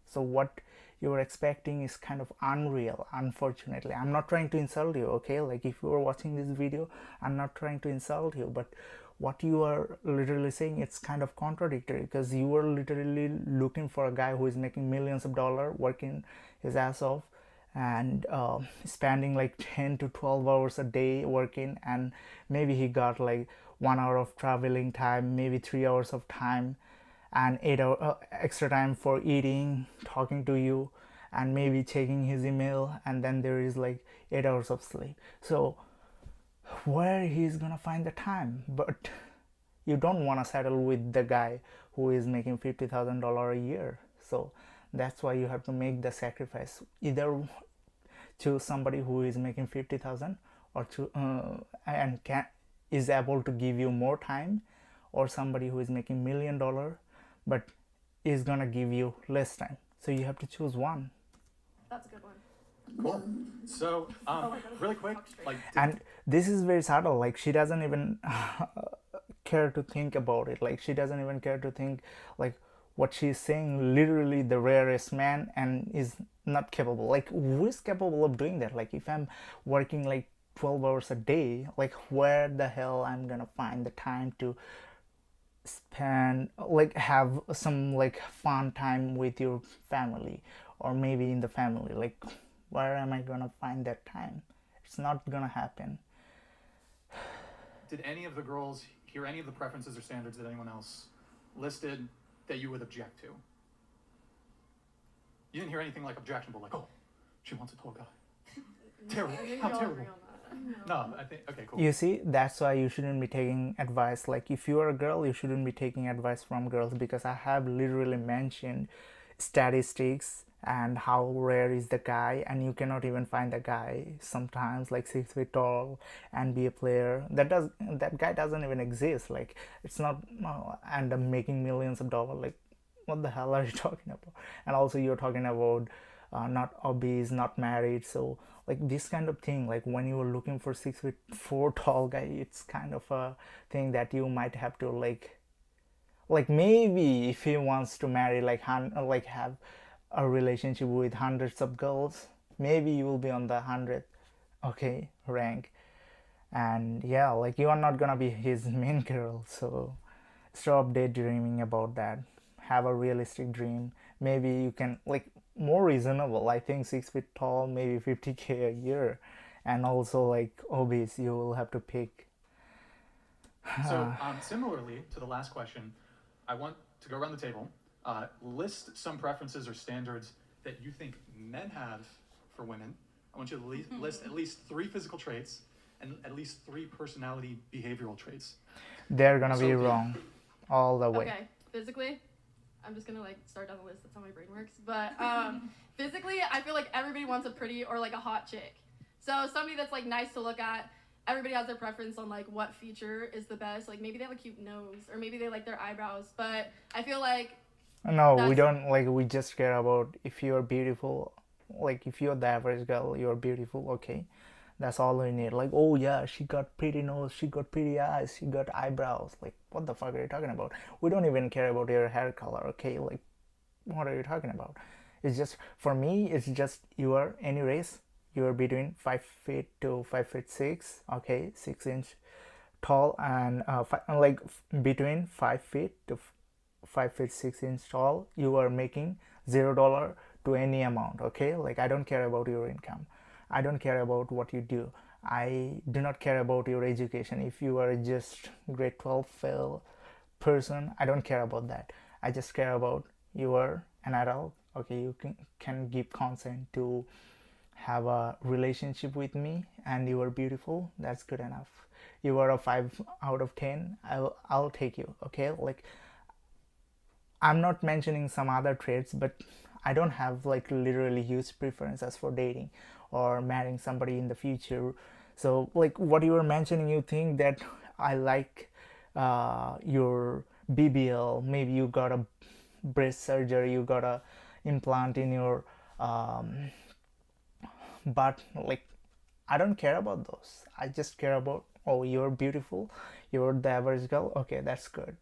So what you're expecting is kind of unreal, unfortunately. I'm not trying to insult you, okay? Like if you are watching this video, I'm not trying to insult you, but what you are literally saying, it's kind of contradictory, because you are literally looking for a guy who is making millions of dollars, working his ass off, and spending like 10 to 12 hours a day working, and maybe he got like 1 hour of traveling time, maybe 3 hours of time, and 8 hour extra time for eating, talking to you, and maybe checking his email, and then there is like 8 hours of sleep. So where he's gonna find the time? But you don't want to settle with the guy who is making $50,000 a year. So that's why you have to make the sacrifice. Either choose somebody who is making 50,000, or and is able to give you more time, or somebody who is making $1 million but is gonna give you less time. So you have to choose one. That's a good one. Cool. So, really quick, like, And this is very subtle. Like she doesn't even care to think about it. Like she doesn't even care to think like what she's saying. Literally the rarest man, and is not capable. Like who is capable of doing that? Like if I'm working like 12 hours a day, like where the hell I'm gonna find the time to spend, like have some like fun time with your family, or maybe in the family? Like where am I gonna find that time? It's not gonna happen. did any of the girls hear any of the preferences or standards that anyone else listed that you would object to? You didn't hear anything like objectionable, like, oh, she wants a tall guy. Terrible. I think How we all terrible. agree on that. No, I think, okay, cool. You see, that's why you shouldn't be taking advice. Like if you are a girl, you shouldn't be taking advice from girls, because I have literally mentioned statistics and how rare is the guy, and you cannot even find the guy sometimes like 6 feet tall and be a player. That guy doesn't even exist. Like it's not and making millions of dollars. Like what the hell are you talking about? And also you're talking about not obese, not married. So like this kind of thing, like when you are looking for 6'4" tall guy, it's kind of a thing that you might have to like maybe if he wants to marry like like have a relationship with hundreds of girls, maybe you will be on the 100th okay rank. And yeah, like you are not gonna be his main girl. So stop daydreaming about that. Have a realistic dream. Maybe you can, like more reasonable. I think 6 feet tall, maybe 50K a year, and also like obese, you will have to pick. So, similarly to the last question, I want to go around the table, list some preferences or standards that you think men have for women. I want you to list at least 3 physical traits and at least 3 personality behavioral traits. They're gonna be So- wrong all the way. Okay, physically, I'm just gonna like start down the list. That's how my brain works. But physically, I feel like everybody wants a pretty or like a hot chick. So somebody that's like nice to look at. Everybody has their preference on like what feature is the best. Like maybe they have a cute nose or maybe they like their eyebrows. But I feel like No, we That's- don't like. We just care about if you're beautiful. Like if you're the average girl, you're beautiful. Okay, that's all we need. Like, oh yeah, she got pretty nose, she got pretty eyes, she got eyebrows. Like, what the fuck are you talking about? We don't even care about your hair color. Okay, like, what are you talking about? It's just for me. It's just you are any race. You are between 5 feet to 5'6". Okay, 6 inch tall and between 5 feet to 5 feet 6 inch tall. You are making $0 to any amount. Okay, like I don't care about your income. I don't care about what you do. I do not care about your education. If you are just grade 12 fail person, I don't care about that. I just care about you are an adult. Okay, you can give consent to have a relationship with me and you are beautiful. That's good enough. You are a 5 out of 10. I'll take you. Okay, like I'm not mentioning some other traits, but I don't have like literally huge preferences for dating or marrying somebody in the future. So like what you were mentioning, you think that I like your BBL. Maybe you got a breast surgery, you got a implant in your butt. Like I don't care about those. I just care about, oh, you're beautiful, you're the average girl. Okay, that's good.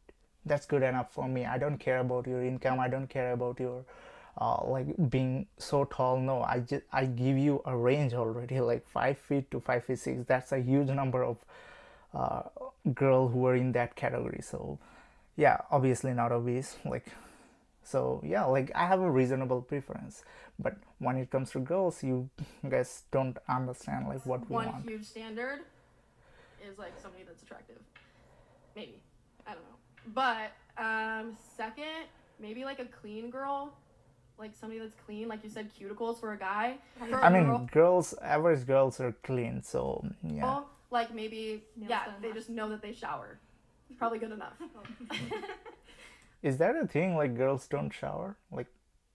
That's good enough for me. I don't care about your income. I don't care about your like being so tall. No, I give you a range already, like 5 feet to 5'6". That's a huge number of uh, girl who are in that category. So yeah, obviously not obese. Like so yeah, like I have a reasonable preference. But when it comes to girls, you guys don't understand like what we one want. huge standard is like somebody that's attractive. Maybe. I don't know. But second, maybe like a clean girl. Like somebody that's clean, like you said, cuticles for a guy. For I a mean, girl, average girls are clean, so yeah. like maybe Nails yeah, done they last. just know that they shower. Probably good enough. Is that a thing? Like girls don't shower? Like,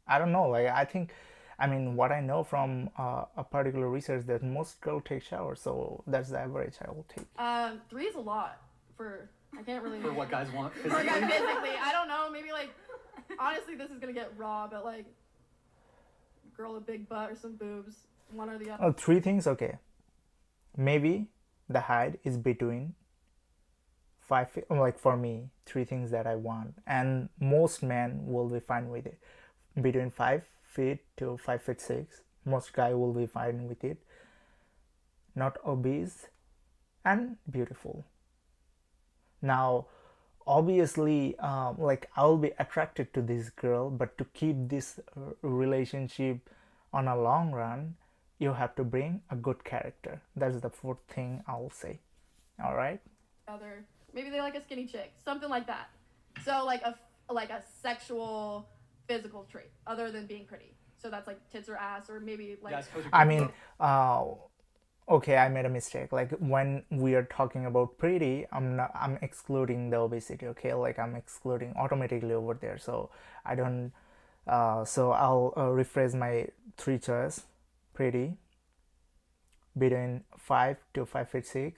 I don't know. Like I think, I mean, what I know from a particular research that most girls take showers, so that's the average I will take. 3 is a lot for. I can't really. For what guys want For a guy physically. physically, I don't know. Maybe like. Honestly, this is gonna get raw, but like. Girl with big butt or some boobs, one or the other. Oh, 3 things, okay. Maybe the height is between 5 feet. Like for me, 3 things that I want, and most men will be fine with it. Between 5 feet to 5'6". Most guy will be fine with it. Not obese and beautiful. Now, obviously, like I'll be attracted to this girl, but to keep this relationship on a long run, you have to bring a good character. That's the 4th thing I'll say. All right. Other. Maybe they like a skinny chick, something like that. So like a sexual, physical trait other than being pretty. So that's like tits or ass or maybe like. Yeah, I suppose you I could mean, go- okay, I made a mistake. Like when we are talking about pretty, I'm excluding the obesity. Okay, like I'm excluding automatically over there. So I don't. So I'll rephrase my 3 choice. Pretty, between 5 to 5'6",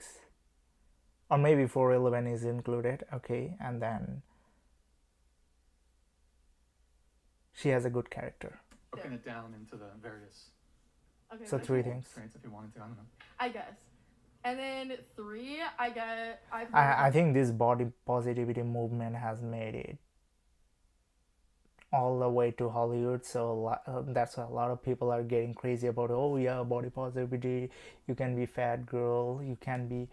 or maybe 4'11" is included. Okay, and then she has a good character. broken it down into the various Okay, So that's 3 cool. things. traits if you wanted to. I don't know. I guess. And then 3, I've heard. I think this body positivity movement has made it all the way to Hollywood. So that's why a lot of people are getting crazy about, oh yeah, body positivity. You can be fat girl. You can be.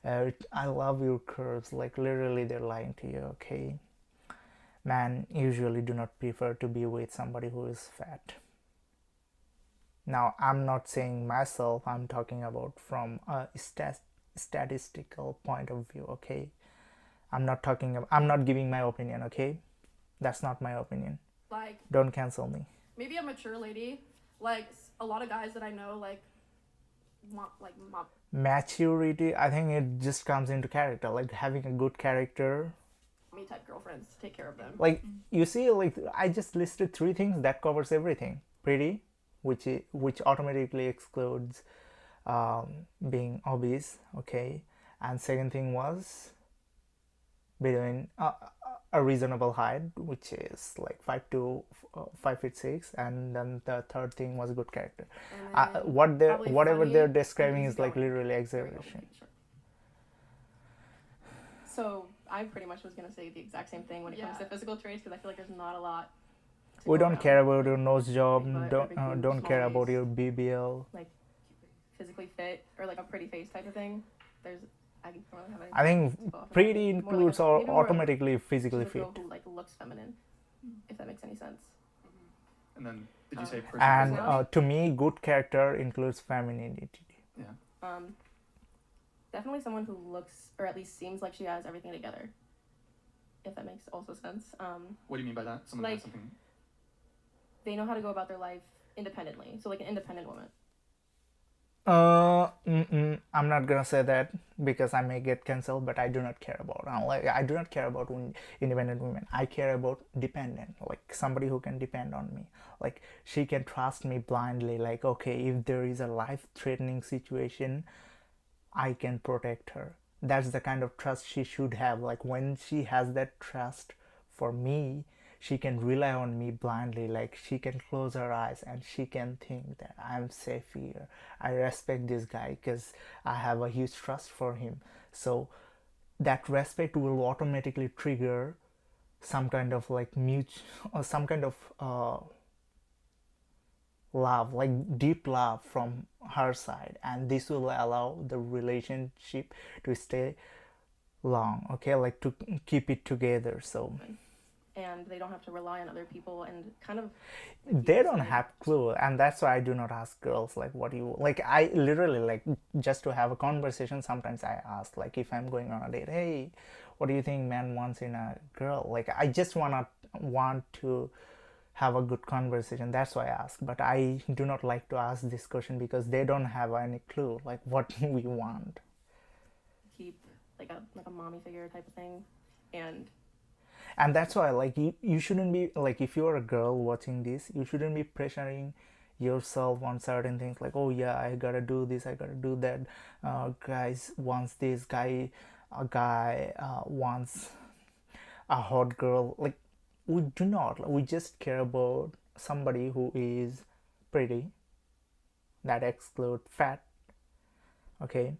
I love your curves. Like literally, they're lying to you. Okay, men usually do not prefer to be with somebody who is fat. Now, I'm not saying myself, I'm talking about from a statistical point of view, okay? I'm not giving my opinion, okay? That's not my opinion. Like, Don't cancel me. maybe a mature lady. Like, a lot of guys that I know, like, Maturity, I think it just comes into character, like having a good character. mommy type girlfriends to take care of them. Like, you see, like, I just listed 3 things that covers everything. Pretty, which automatically excludes being obese, okay? And second thing was between a reasonable height, which is like 5'6", and then the third thing was good character. Whatever they're describing is like literally exaggeration. So I pretty much was gonna say the exact same thing when it comes to physical traits, because I feel like there's not a lot. We don't care about your nose job. But Don't care about waist, your BBL. like physically fit or like a pretty face type of thing. I don't really have any. I think pretty includes or automatically physically fit. Who like looks feminine, if that makes any sense. And then did you say person? And personality? to me, good character includes femininity. Yeah. Definitely someone who looks or at least seems like she has everything together. If that makes also sense. What do you mean by that? Someone like- has something. They know how to go about their life independently. So like an independent woman. I'm not gonna say that because I may get cancelled, but I do not care about. I do not care about independent women. I care about dependent, like somebody who can depend on me. Like she can trust me blindly. Like, okay, if there is a life-threatening situation, I can protect her. That's the kind of trust she should have. Like when she has that trust for me, she can rely on me blindly. Like she can close her eyes and she can think that I'm safe here. I respect this guy because I have a huge trust for him. So that respect will automatically trigger some kind of like mutual or some kind of love, like deep love from her side, and this will allow the relationship to stay long, okay, like to keep it together. So And they don't have to rely on other people and kind of they don't have clue, and that's why I do not ask girls like what you like. I literally like just to have a conversation. Sometimes I ask like if I'm going on a date, hey, what do you think man wants in a girl? Like I just want to have a good conversation. That's why I ask. But I do not like to ask this question because they don't have any clue like what we want. keep like a mommy figure type of thing. And that's why like you shouldn't be like, if you're a girl watching this, you shouldn't be pressuring yourself on certain things like, oh yeah, I gotta do this, I gotta do that. Guys wants this, a guy wants a hot girl. Like we do not, we just care about somebody who is pretty. That exclude fat, okay?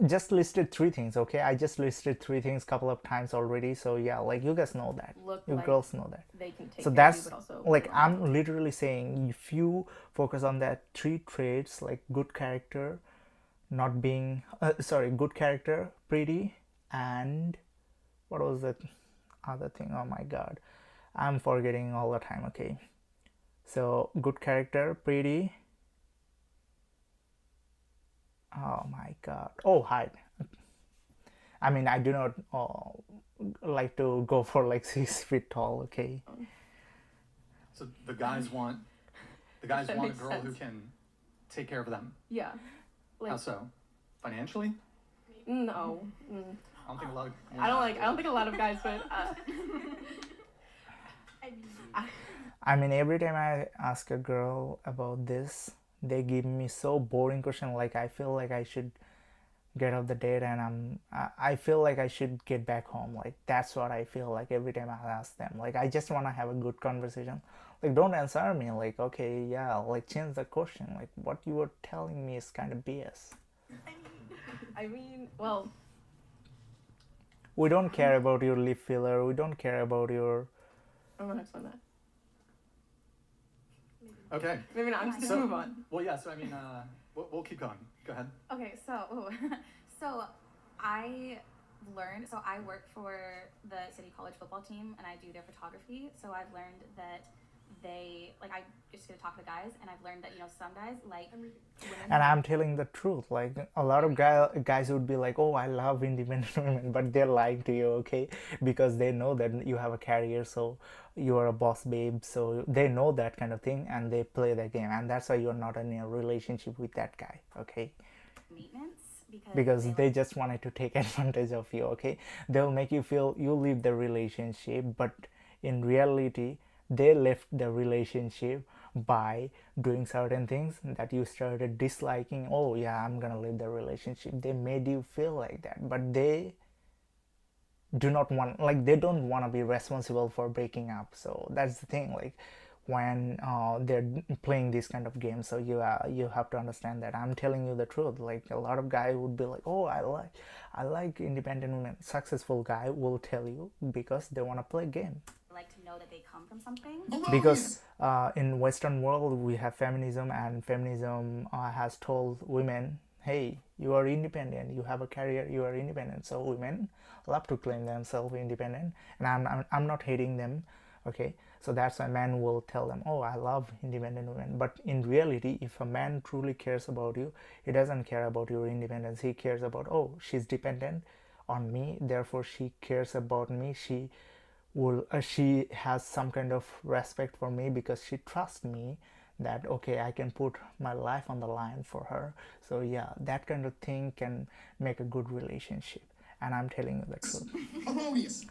Just listed 3 things, okay? I just listed 3 things couple of times already, so yeah, like you guys know that, Look you like girls know that. they can take So care of that's you, but also like I'm literally saying if you focus on that 3 traits, like good character, not being good character, pretty, and what was that other thing? Oh my god, I'm forgetting all the time. Okay, so good character, pretty, oh my god, oh height. I mean, I do not like to go for like 6 feet tall, okay? So the guys want a girl makes who sense. can take care of them. Yeah. How so? Financially? No. I don't think a lot of. I don't think a lot of guys would. I mean, every time I ask a girl about this, they give me so boring question. Like I feel like I should get off the date and I feel like I should get back home. Like that's what I feel like every time I ask them. Like I just want to have a good conversation. Like don't answer me like, okay, yeah, like change the question. Like what you were telling me is kind of BS. I mean, well, We don't care about your lip filler. We don't care about your. I don't know how to explain that. Okay. Maybe not. I'm just So- gonna move on. Well, yeah. So I mean, we'll keep going. Go ahead. Okay, so so I learned. So I work for the city college football team, and I do their photography. So I've learned that they like I just get to talk to guys, and I've learned that some guys like women. And I'm telling the truth. Like a lot of guys would be like, "Oh, I love independent women," but they're lying to you, okay? Because they know that you have a career, so you are a boss babe. So they know that kind of thing, and they play that game, and that's why you're not in a relationship with that guy, okay? Maintenance Because they they just wanted to take advantage of you, okay? They'll make you feel you leave the relationship, but in reality they left the relationship by doing certain things that you started disliking. Oh yeah, I'm gonna leave the relationship. They made you feel like that, but they do not want, like, they don't want to be responsible for breaking up. So that's the thing, like, when they're playing this kind of games. So you have to understand that I'm telling you the truth. Like a lot of guy would be like, oh, I like independent women. Successful guy will tell you because they want to play game. like to know that they come from something. Because in Western world we have feminism, and feminism has told women, hey, you are independent, you have a career, you are independent. So women love to claim themselves independent, and I'm not hating them, okay? So that's why men will tell them, oh, I love independent women. But in reality, if a man truly cares about you, he doesn't care about your independence. He cares about, oh, she's dependent on me, therefore she cares about me. She has some kind of respect for me because she trusts me that, okay, I can put my life on the line for her. So yeah, that kind of thing can make a good relationship, and I'm telling you the truth.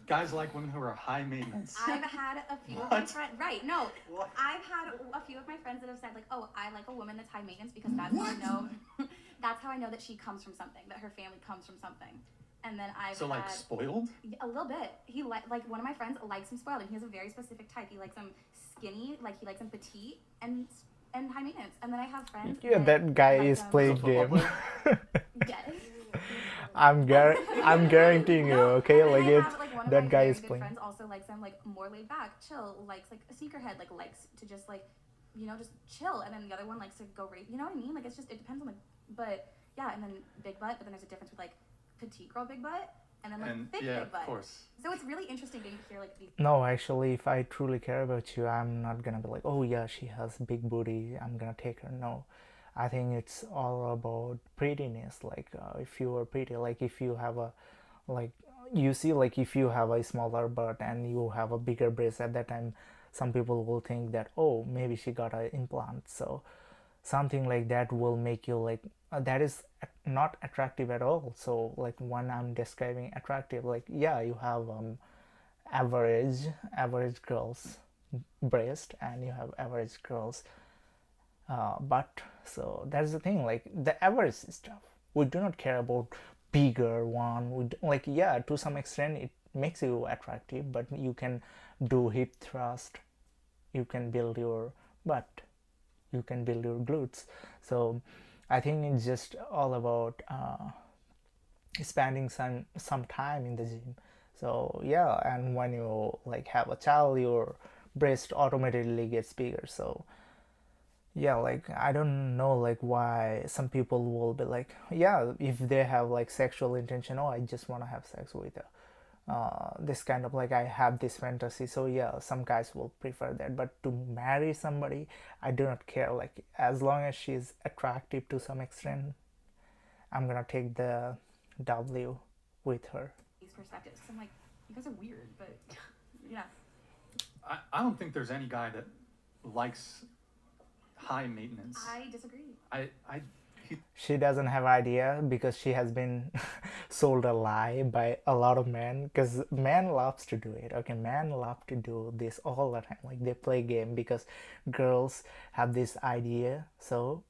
Guys like women who are high maintenance. I've had a few of my What? friends. Right? No, What? I've had a few of my friends that have said like, "Oh, I like a woman that's high maintenance because that's how I know. That's how I know that she comes from something. That her family comes from something." And then I've So like had spoiled? a little bit. He like one of my friends likes him spoiled, and he has a very specific type. He likes him skinny, like he likes him petite and high maintenance. And then I have friends. Yeah, that guy like is them- playing So football game. player? Yes. I'm guaranteeing you, okay? And then Like I it, have, like, one of that my guy very is good playing. friends also likes him like more laid back, chill, likes like a sneakerhead, like likes to just like, just chill. And then the other one likes to go rape. You know what I mean? Like it depends on the, but yeah. And then big butt, but then there's a difference with like petite girl big butt, and then like And thick yeah, big butt. of course. So it's really interesting to hear like these. No, actually, if I truly care about you, I'm not gonna be like, oh yeah, she has big booty, I'm gonna take her. No, I think it's all about prettiness. Like if you are pretty, like if you have a, like, you see, like if you have a smaller butt and you have a bigger breast, at that time some people will think that, oh, maybe she got an implant. So something like that will make you like, that is not attractive at all. So like when I'm describing attractive, like, yeah, you have average girls breast, and you have average girls butt. So that's the thing, like the average stuff, we do not care about bigger one. Like, yeah, to some extent it makes you attractive, but you can do hip thrust, you can build your butt, you can build your glutes. So I think it's just all about spending some time in the gym. So yeah, and when you like have a child, your breast automatically gets bigger. So yeah, like I don't know like why some people will be like, yeah, if they have like sexual intention, oh, I just want to have sex with her, this kind of, like, I have this fantasy. So yeah, some guys will prefer that, but to marry somebody, I do not care. Like as long as she's attractive to some extent, I'm gonna take the W with her. These perspectives. 'Cause I'm like, you guys are weird, but yeah. I don't think there's any guy that likes high maintenance. I disagree. She doesn't have idea because she has been sold a lie by a lot of men, because men loves to do it, okay? Men love to do this all the time. Like they play game because girls have this idea, so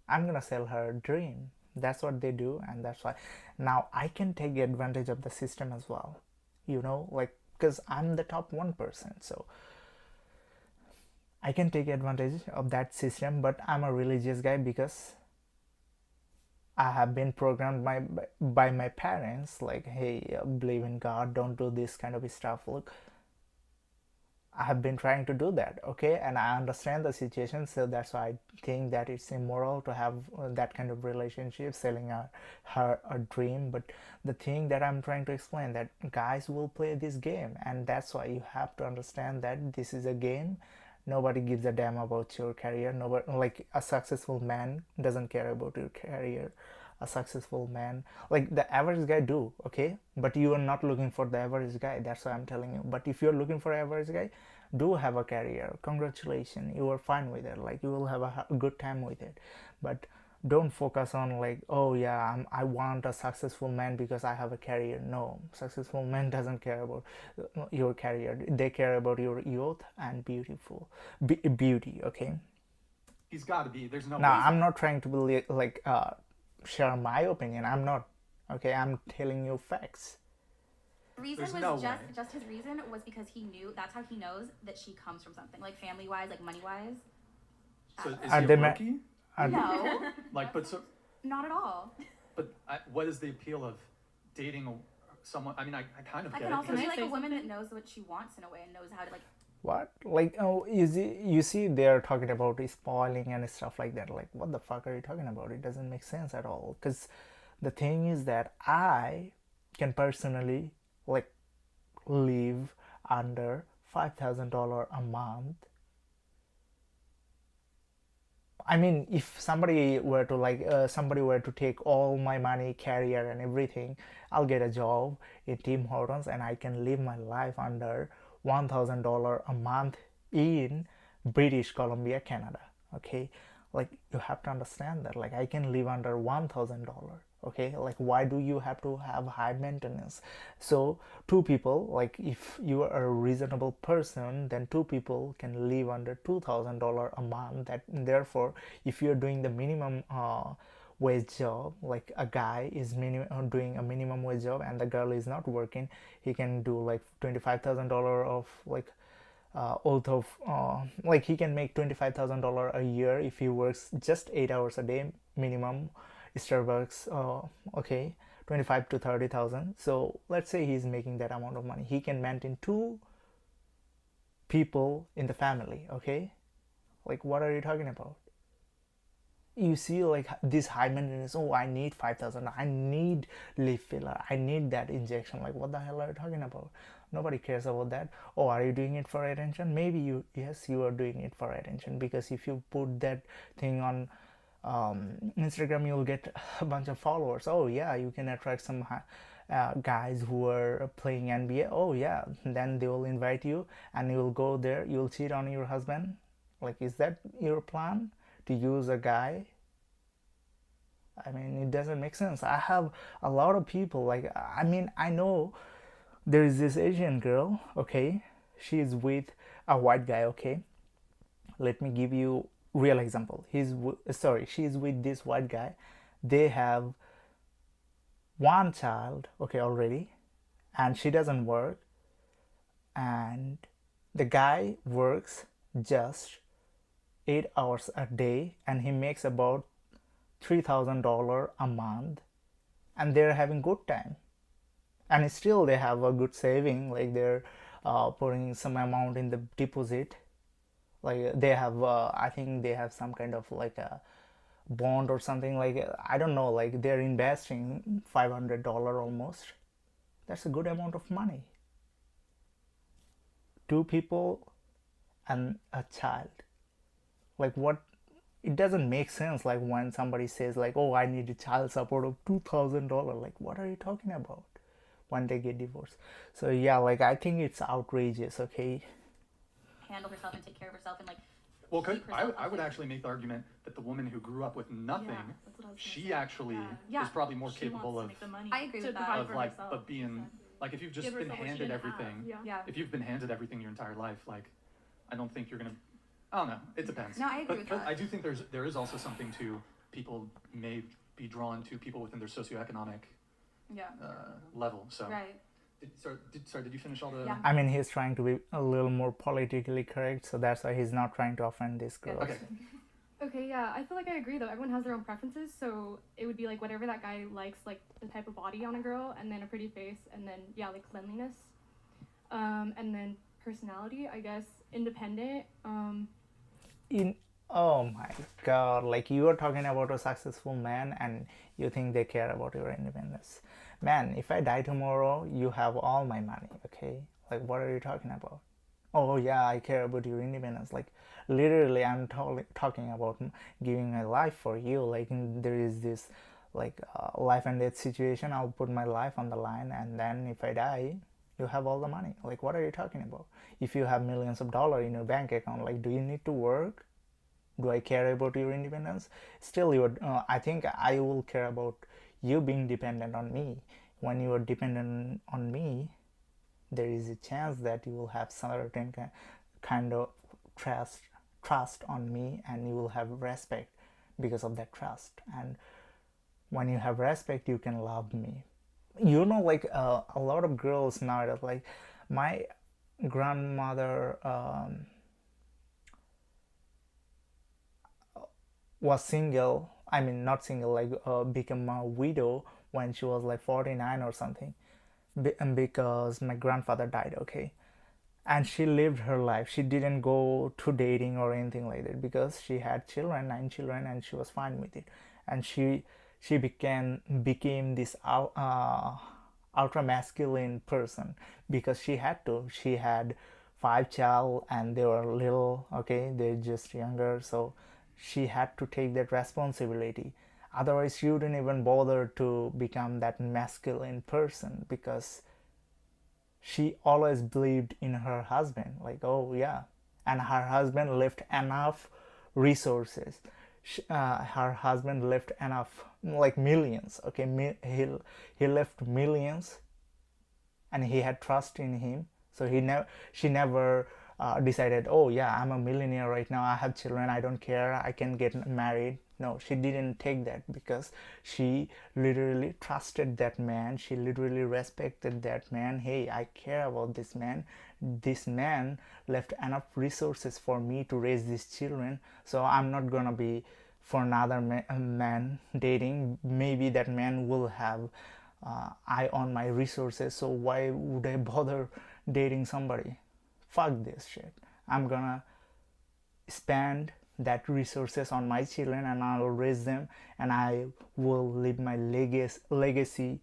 I'm gonna sell her dream. That's what they do, and that's why now I can take advantage of the system as well, like, because I'm the top 1%. So I can take advantage of that system. But I'm a religious guy because I have been programmed by my parents, like, hey, believe in God, don't do this kind of stuff. Look, I have been trying to do that, okay, and I understand the situation, so that's why I think that it's immoral to have that kind of relationship, selling her a dream. But the thing that I'm trying to explain, that guys will play this game, and that's why you have to understand that this is a game. Nobody gives a damn about your career. Nobody, like a successful man doesn't care about your career. A successful man, like the average guy do, okay, but you are not looking for the average guy, that's why I'm telling you. But if you're looking for average guy, do have a career, congratulations, you are fine with it, like you will have a good time with it. But don't focus on like, oh yeah, I want a successful man because I have a career. No, successful man doesn't care about your career, they care about your youth and beauty, okay. He's got to be. There's no Now way. I'm not trying to be like share my opinion, I'm not, okay, I'm telling you facts. Reason There's was no just way. just his reason was because he knew that's how he knows that she comes from something, like family wise, like money wise. So is Are he they a ma- rookie? No, Like, but so, not at all. but what is the appeal of dating someone? I mean, I kind of I get can it. also because- be like say a woman that something? knows what she wants in a way and knows how to like. What, like, oh, you see they're talking about spoiling and stuff like that, like what the fuck are you talking about? It doesn't make sense at all, because the thing is that I can personally like live under $5,000 a month. I mean, if somebody were to take all my money, career, and everything, I'll get a job in Tim Hortons and I can live my life under $1,000 a month in British Columbia, Canada. Okay, like you have to understand that. Like I can live under $1,000. Okay, like why do you have to have high maintenance? So two people, like if you are a reasonable person, then two people can live under $2,000 a month. That therefore, if you're doing the minimum wage job, like a guy is doing a minimum wage job and the girl is not working, he can do like $25,000 of like oath of like he can make $25,000 a year if he works just 8 hours a day minimum. Starbucks, okay, 25 to 30,000. So let's say he's making that amount of money, he can maintain two people in the family, okay. Like what are you talking about? You see, like this high maintenance, oh I need 5,000, I need leaf filler, I need that injection, like what the hell are you talking about? Nobody cares about that. Oh, are you doing it for attention? Maybe you, yes, you are doing it for attention, because if you put that thing on Instagram, you'll get a bunch of followers. Oh yeah, you can attract some guys who are playing NBA. Oh yeah, then they will invite you and you'll go there, you'll cheat on your husband. Like, is that your plan, to use a guy? I mean, it doesn't make sense. I have a lot of people, like, I mean, I know there is this Asian girl, okay, she is with a white guy, okay. Let me give you real example. She's with this white guy, they have one child, okay, already, and she doesn't work, and the guy works just 8 hours a day and he makes about $3,000 a month, and they're having good time, and still they have a good saving, like they're putting some amount in the deposit, like they have I think they have some kind of like a bond or something, like I don't know, like they're investing $500 almost. That's a good amount of money. Two people and a child. Like what, it doesn't make sense. Like when somebody says like, oh I need a child support of $2,000, like what are you talking about when they get divorced? So yeah, like I think it's outrageous, okay. Handle herself and take care of herself and like. Well, keep herself I would healthy. actually make the argument that the woman who grew up with nothing, that's what I was gonna she say. actually Yeah. is probably more She capable wants to of make the money I agree to with that. provide of for like herself. of being Exactly. like if you've just Give been herself what she handed didn't have. everything. Yeah. Yeah. If you've been handed everything your entire life, like I don't think you're gonna. I don't know. It depends. No, I agree with but that. I do think there is also something to people may be drawn to people within their socioeconomic Yeah. level. So Right. Did you finish all the? Yeah. I mean, he's trying to be a little more politically correct, so that's why he's not trying to offend this girl. Okay. Okay, yeah, I feel like I agree though. Everyone has their own preferences, so it would be like whatever that guy likes, like the type of body on a girl, and then a pretty face, and then yeah, like cleanliness, and then personality, I guess independent. In Oh my god, like you are talking about a successful man and you think they care about your independence. Man, if I die tomorrow, you have all my money, okay? Like what are you talking about? Oh yeah, I care about your independence. Like literally I'm talking about giving my life for you. Like there is this like life and death situation. I'll put my life on the line, and then if I die, you have all the money. Like what are you talking about? If you have millions of dollars in your bank account, like do you need to work? Do I care about your independence? Still, I think I will care about you being dependent on me. When you are dependent on me, there is a chance that you will have certain kind of trust on me, and you will have respect because of that trust. And when you have respect, you can love me. Like a lot of girls nowadays, like my grandmother was single. I mean, not single, like became a widow when she was like 49 or something, because my grandfather died. Okay, and she lived her life. She didn't go to dating or anything like that because she had children, 9 children, and she was fine with it. And she became this ultra masculine person because she had to. She had 5 child and they were little. Okay, they're just younger, so she had to take that responsibility. Otherwise, she wouldn't even bother to become that masculine person because she always believed in her husband, like, oh yeah, and her husband left enough resources. Her husband left enough, like millions. Okay, he left millions, and he had trust in him. So she never decided, oh yeah, I'm a millionaire right now, I have children, I don't care, I can get married. No, she didn't take that because she literally trusted that man. She literally respected that man. Hey, I care about this man. This man left enough resources for me to raise these children, so I'm not gonna be for another man dating. Maybe that man will have eye on my resources, so why would I bother dating somebody? Fuck this shit. I'm gonna spend that resources on my children and I'll raise them and I will leave my legacy.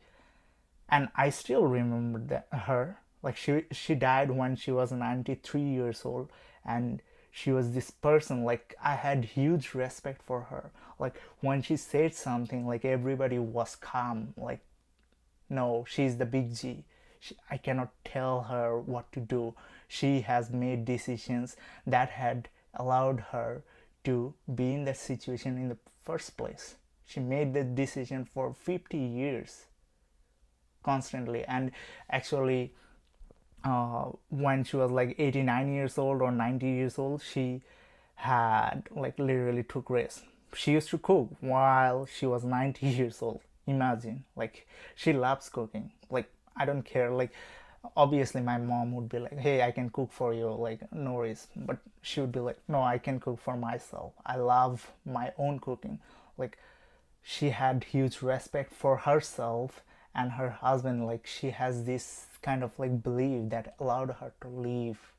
And I still remember her. Like she died when she was 93 years old, and she was this person, like I had huge respect for her. Like when she said something, like everybody was calm. Like, no, she's the big G. I cannot tell her what to do. She has made decisions that had allowed her to be in that situation in the first place. She made the decision for 50 years constantly. And actually, when she was like 89 years old or 90 years old, she had like literally took rest. She used to cook while she was 90 years old. Imagine, like she loves cooking. Like I don't care. Like obviously my mom would be like, hey, I can cook for you, like no worries. But she would be like, no, I can cook for myself. I love my own cooking. Like she had huge respect for herself and her husband. Like she has this kind of like belief that allowed her to live.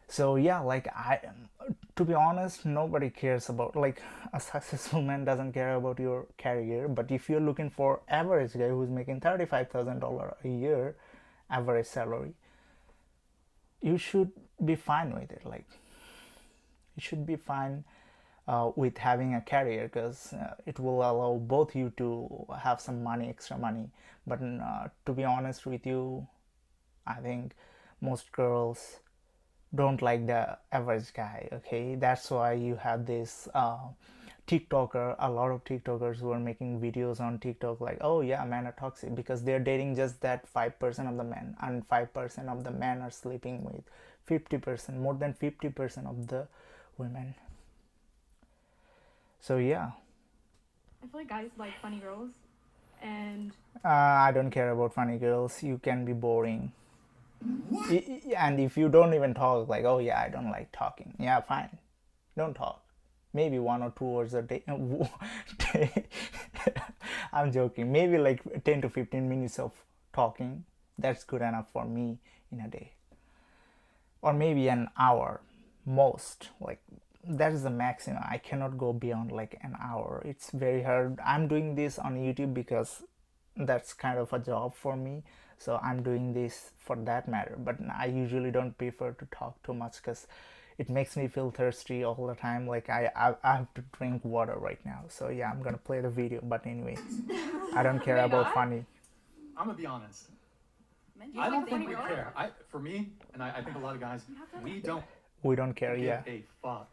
So yeah, like to be honest, nobody cares about, like a successful man doesn't care about your career. But if you're looking for average guy who's making $35,000 a year average salary, you should be fine with it. Like you should be fine with having a career, because it will allow both you to have some money, extra money. But to be honest with you, I think most girls don't like the average guy. Okay, that's why you have this TikToker, a lot of TikTokers who are making videos on TikTok like, oh yeah, men are toxic, because they're dating just that 5% of the men, and 5% of the men are sleeping with 50%, more than 50% of the women. So yeah, I feel like guys like funny girls, and I don't care about funny girls. You can be boring. And if you don't even talk, like, oh yeah, I don't like talking, yeah, fine, don't talk. Maybe 1 or 2 hours a day. I'm joking. Maybe like 10 to 15 minutes of talking. That's good enough for me in a day. or maybe an hour most. Like that is the maximum. I cannot go beyond like an hour. It's very hard. I'm doing this on YouTube because that's kind of a job for me, so I'm doing this for that matter. But I usually don't prefer to talk too much because it makes me feel thirsty all the time. Like I have to drink water right now. So yeah, I'm gonna play the video. But anyway, I don't care about funny. I'm gonna be honest. Men I don't think funny we girl. care. For me, and I think a lot of guys, we don't We don't care. give Yeah. a fuck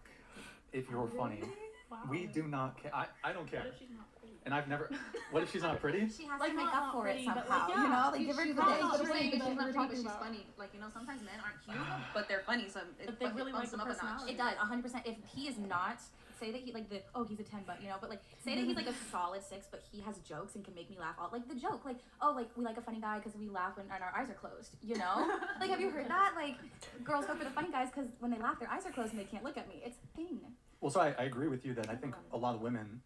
if you're funny. Wow. We do not care. I don't care. What if she's not pretty? And I've never. What if she's not pretty? She has Like, to make not up for it pretty, but, somehow, like, you yeah, know? Like, give her she's credit. not She's pretty, pretty, but she's but, not like, pretty, but she's about- funny. Like, you know, sometimes men aren't cute, but they're funny, so it, But they really bumps like the them up a notch. personality. It does, 100%. If he is not, say that he, like, he's a 10, but, you know, but, like, say that he's, like, a solid 6, but he has jokes and can make me laugh all, like, the joke, like, oh, like, we like a funny guy because we laugh when and our eyes are closed, you know? Like, have you heard that? Like, girls go for the funny guys because when they laugh, their eyes are closed and they can't look at me. It's a thing. Well, so I agree with you that I think a lot of women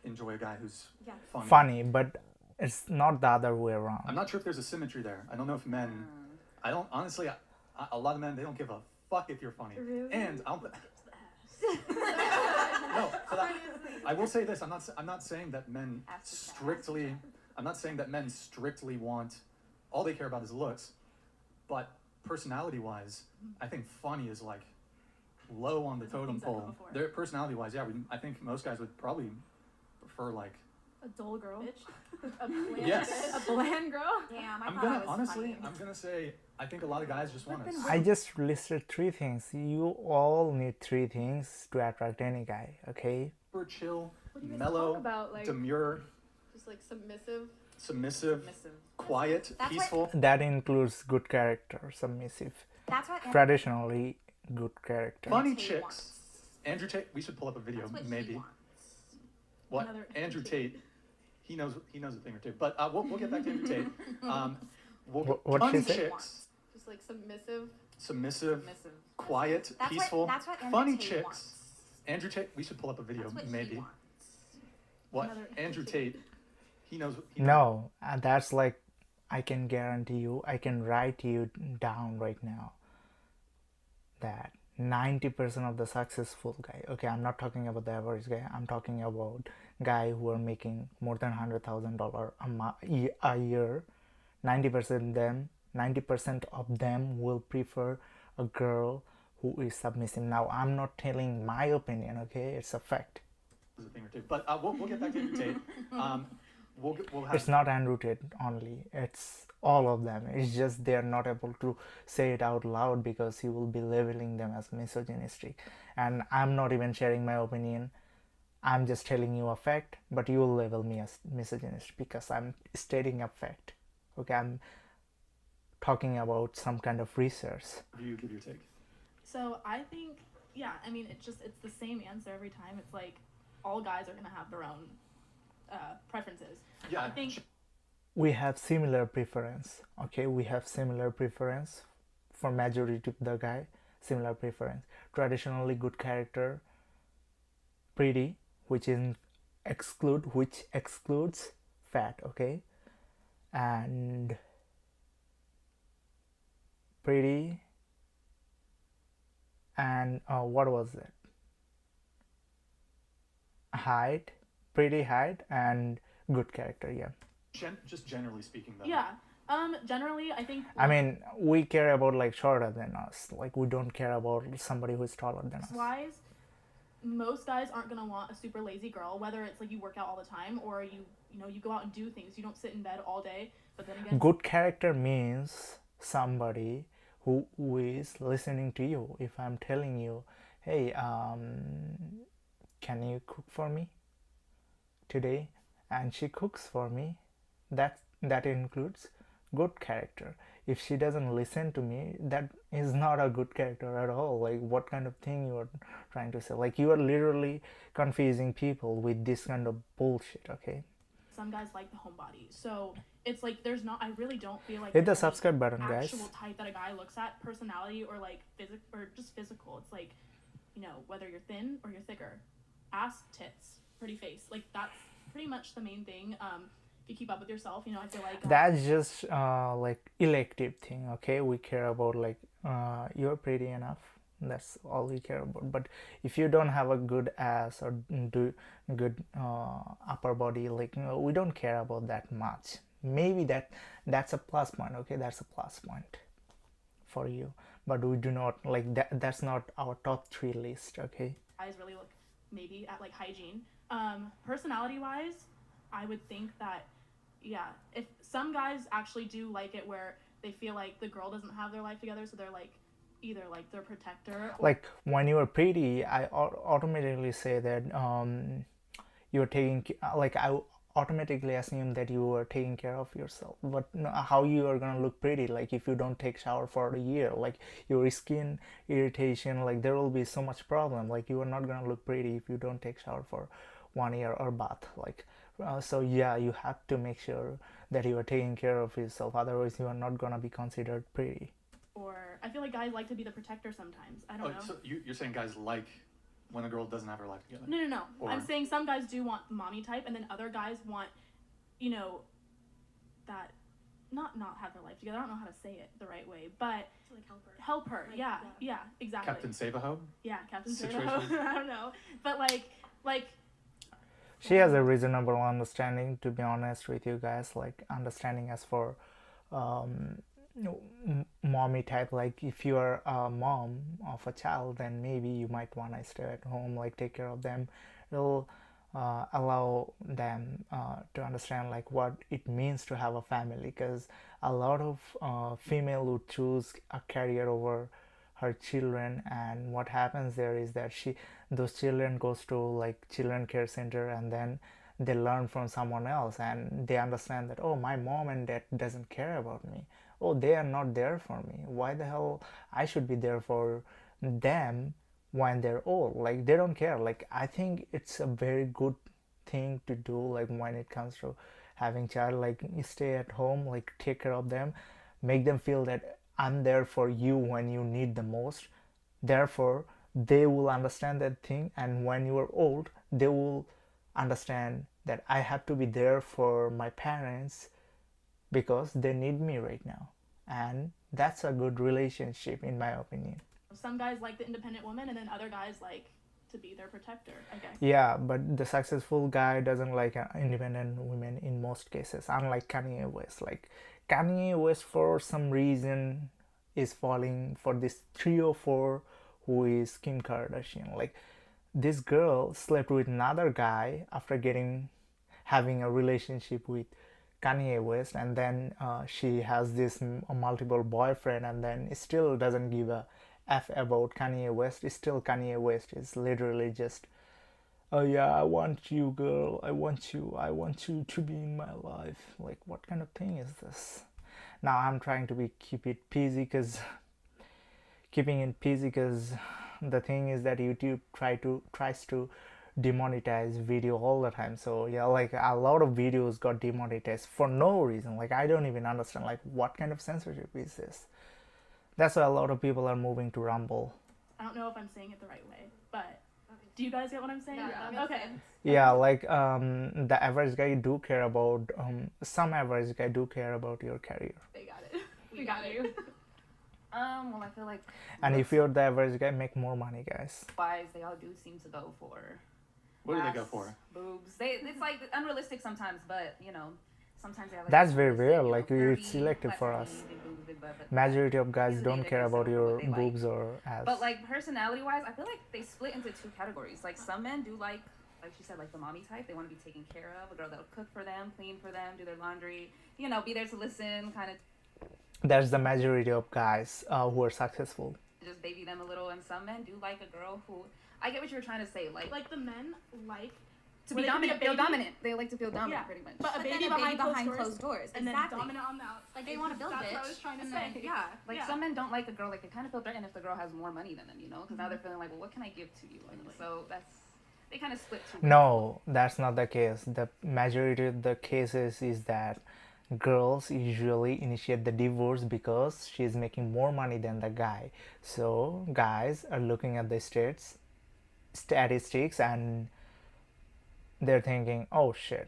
enjoy a guy who's Yeah. Funny, but it's not the other way around. I'm not sure if there's a symmetry there. I don't know if men. I don't honestly. A lot of men, they don't give a fuck if you're funny. Really? And I'll. No, but I will say this. I'm not saying that men strictly. I'm not saying that men strictly want. All they care about is looks, but personality-wise, I think funny is like low on the There's some totem things I go pole. for. Their personality-wise, yeah. I think most guys would probably prefer like. A dull girl. A bland Yes. A bland girl. Damn, I I'm thought gonna I was honestly. funny. I'm gonna say. I think a lot of guys just want to. I just listed 3 things. You all need 3 things to attract any guy, okay? Super chill, What do you guys mellow, talk about? Like, demure, Just like submissive. submissive, Submissive. quiet, That's what- peaceful. That includes good character, submissive, That's what traditionally good character. Funny Tate chicks. wants. Andrew Tate. We should pull up a video, That's what he maybe. wants. What? Another Andrew Tate. He knows a thing or two. But we'll get back to Andrew Tate. What'd funny she say? chicks, Just like submissive. submissive, Submissive. quiet, That's peaceful. What Andrew funny Tate chicks. wants. Andrew Tate. We should pull up a video, That's what maybe. he wants. What? Another Andrew Tate. Tate. He knows. No, that's like, I can guarantee you, I can write you down right now that 90% of the successful guy, okay, I'm not talking about the average guy, I'm talking about guy who are making more than $100,000 a year. 90% of them will prefer a girl who is submissive. Now, I'm not telling my opinion, okay, it's a fact. A thing or two. But we'll get back to Andrew Tate. We'll have. It's not Andrew Tate only, it's all of them. It's just they're not able to say it out loud because you will be labeling them as misogynistic. And I'm not even sharing my opinion. I'm just telling you a fact, but you will label me as misogynist because I'm stating a fact. Okay, I'm talking about some kind of research. You give your take. So I think, yeah, I mean, it's the same answer every time. It's like all guys are gonna have their own preferences. Yeah. I think We have similar preference. Okay, we have similar preference for majority of the guy. Similar preference. Traditionally good character, pretty, which excludes fat. Okay, and pretty, and what was it? Height, pretty height, and good character. Yeah. Just generally speaking, though. yeah. Generally, I think I mean, we care about like shorter than us. Like we don't care about somebody who's taller than us. wise, most guys aren't gonna want a super lazy girl. Whether it's like you work out all the time or you go out and do things. You don't sit in bed all day. But then again, Good character means somebody who is listening to you. If I'm telling you, hey, can you cook for me today? And she cooks for me, that includes good character. If she doesn't listen to me, that is not a good character at all. Like, what kind of thing you are trying to say? Like, you are literally confusing people with this kind of bullshit. Okay, some guys like the homebody. So it's like I really don't feel like hit the there's any subscribe button, guys. actual type that a guy looks at, personality or like just physical. It's like, whether you're thin or you're thicker, ass, tits, pretty face. Like that's pretty much the main thing. you keep up with yourself. You know, I feel like That's just like elective thing, okay? We care about like you're pretty enough. That's all we care about. But if you don't have a good ass or do good upper body, like we don't care about that much. Maybe that's a plus point, okay? That's a plus point for you. But we do not like that. That's not our top 3 list, okay? guys really look maybe at like hygiene. Personality wise, I would think that yeah, if some guys actually do like it where they feel like the girl doesn't have their life together, so they're like either like their protector or Like when you are pretty, I automatically say that you're taking like I automatically assume that you are taking care of yourself. But how you are gonna look pretty, like if you don't take shower for a year, like your skin irritation, like there will be so much problem. Like you are not gonna look pretty if you don't take shower for 1 year or bath. Like so yeah, you have to make sure that you are taking care of yourself, otherwise you are not gonna be considered pretty. or I feel like guys like to be the protector sometimes. I don't know. So you're saying guys like when a girl doesn't have her life together? No. Or- I'm saying some guys do want mommy type, and then other guys want, you know, that not have their life together. I don't know how to say it the right way, but To like help her. help her. Like, yeah, yeah. exactly. Captain Save-A-Ho? Yeah, Captain Situation. Save-A-Ho. I don't know, but like She has a reasonable understanding, to be honest with you guys, like understanding as for mommy type. Like if you are a mom of a child, then maybe you might want to stay at home, like take care of them. It'll allow them to understand like what it means to have a family, because a lot of female would choose a career over her children, and what happens there is that those children goes to like children care center, and then they learn from someone else, and they understand that, oh, my mom and dad doesn't care about me, oh, they are not there for me, why the hell I should be there for them when they're old? Like they don't care. Like I think it's a very good thing to do, like when it comes to having child, like you stay at home, like take care of them, make them feel that I'm there for you when you need the most. Therefore they will understand that thing, and when you are old they will understand that I have to be there for my parents because they need me right now. And that's a good relationship in my opinion. some guys like the independent woman, and then other guys like to be their protector, I guess. Yeah, but the successful guy doesn't like independent women in most cases, unlike Kanye West. Like Kanye West, for some reason, is falling for this 304 who is Kim Kardashian. Like this girl slept with another guy after having a relationship with Kanye West, and then she has this multiple boyfriend, and then it still doesn't give a f about Kanye West. Still Kanye West is literally just, oh yeah, I want you, girl, I want you to be in my life. Like what kind of thing is this? Now I'm trying to keep it PG, because keeping it PG, because the thing is that YouTube tries to demonetize video all the time. So yeah, like a lot of videos got demonetized for no reason. Like I don't even understand like what kind of censorship is this. That's why a lot of people are moving to Rumble. I don't know if I'm saying it the right way, but do you guys get what I'm saying? Yeah, that makes Okay. sense. Yeah, like the average guy do care about some average guy do care about your career. They got it. We got you. Well, I feel like And if you're the average guy, make more money, guys. guys, they all do seem to go for What do they go ass, for? boobs. It's like unrealistic sometimes, but you know, sometimes they have like That's very realistic, rare, you know, like, curvy, it's selective for flat us. tummy, big boobs, big butt, but Majority of guys Usually don't they care about consider your what they like. boobs or ass. But like personality wise, I feel like they split into 2 categories. Like some men do like she said, like the mommy type. They want to be taken care of, a girl that'll cook for them, clean for them, do their laundry, you know, be there to listen, kind of That's the majority of guys who are successful. just baby them a little. And some men do like a girl who, I get what you were trying to say, like The men like to where be they can be a dominant, feel baby. dominant. They like to feel dominant, Yeah. pretty much. But a But baby then a behind, baby closed doors, and exactly. then dominant on the outside. Like, they wanna build That's bitch, what I was trying to and say. then- Yeah. Like yeah. some men don't like a girl, like they kind of feel threatened if the girl has more money than them, you know, because now they're feeling like, well, what can I give to you? And so they kind of split 2 ways. No, that's not the case. The majority of the cases is that girls usually initiate the divorce because she's making more money than the guy. So guys are looking at the statistics, and they're thinking, oh shit,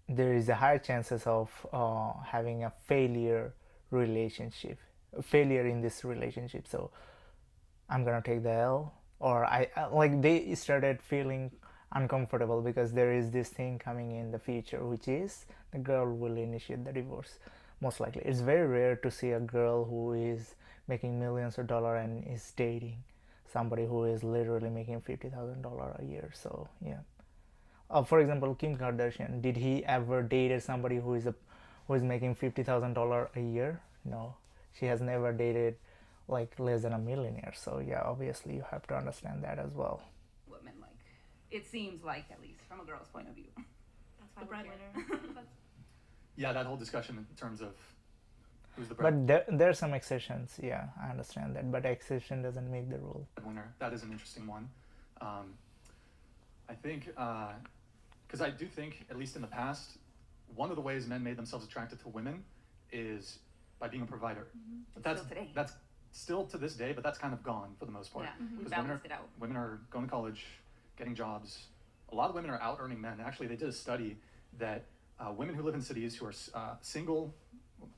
there is a higher chances of having a failure in this relationship. So I'm gonna take the L, or like they started feeling uncomfortable because there is this thing coming in the future, which is the girl will initiate the divorce. Most likely, it's very rare to see a girl who is making millions of dollars and is dating somebody who is literally making $50,000 a year. So yeah. For example, Kim Kardashian. Did he ever dated somebody who is making $50,000 a year? No, she has never dated like less than a millionaire. So yeah, obviously you have to understand that as well. Women like. It seems like, at least from a girl's point of view. That's The why we're breadwinner. here. Yeah, that whole discussion in terms of who's the But there are some exceptions. Yeah, I understand that. But exception doesn't make the rule. breadwinner. That is an interesting one. I think, because I do think, at least in the past, one of the ways men made themselves attractive to women is by being a provider. But that's Still today. that's still to this day, but that's kind of gone for the most part. Yeah, we Because women balanced it out. women are going to college, getting jobs. A lot of women are out earning men. Actually, they did a study that women who live in cities who are single,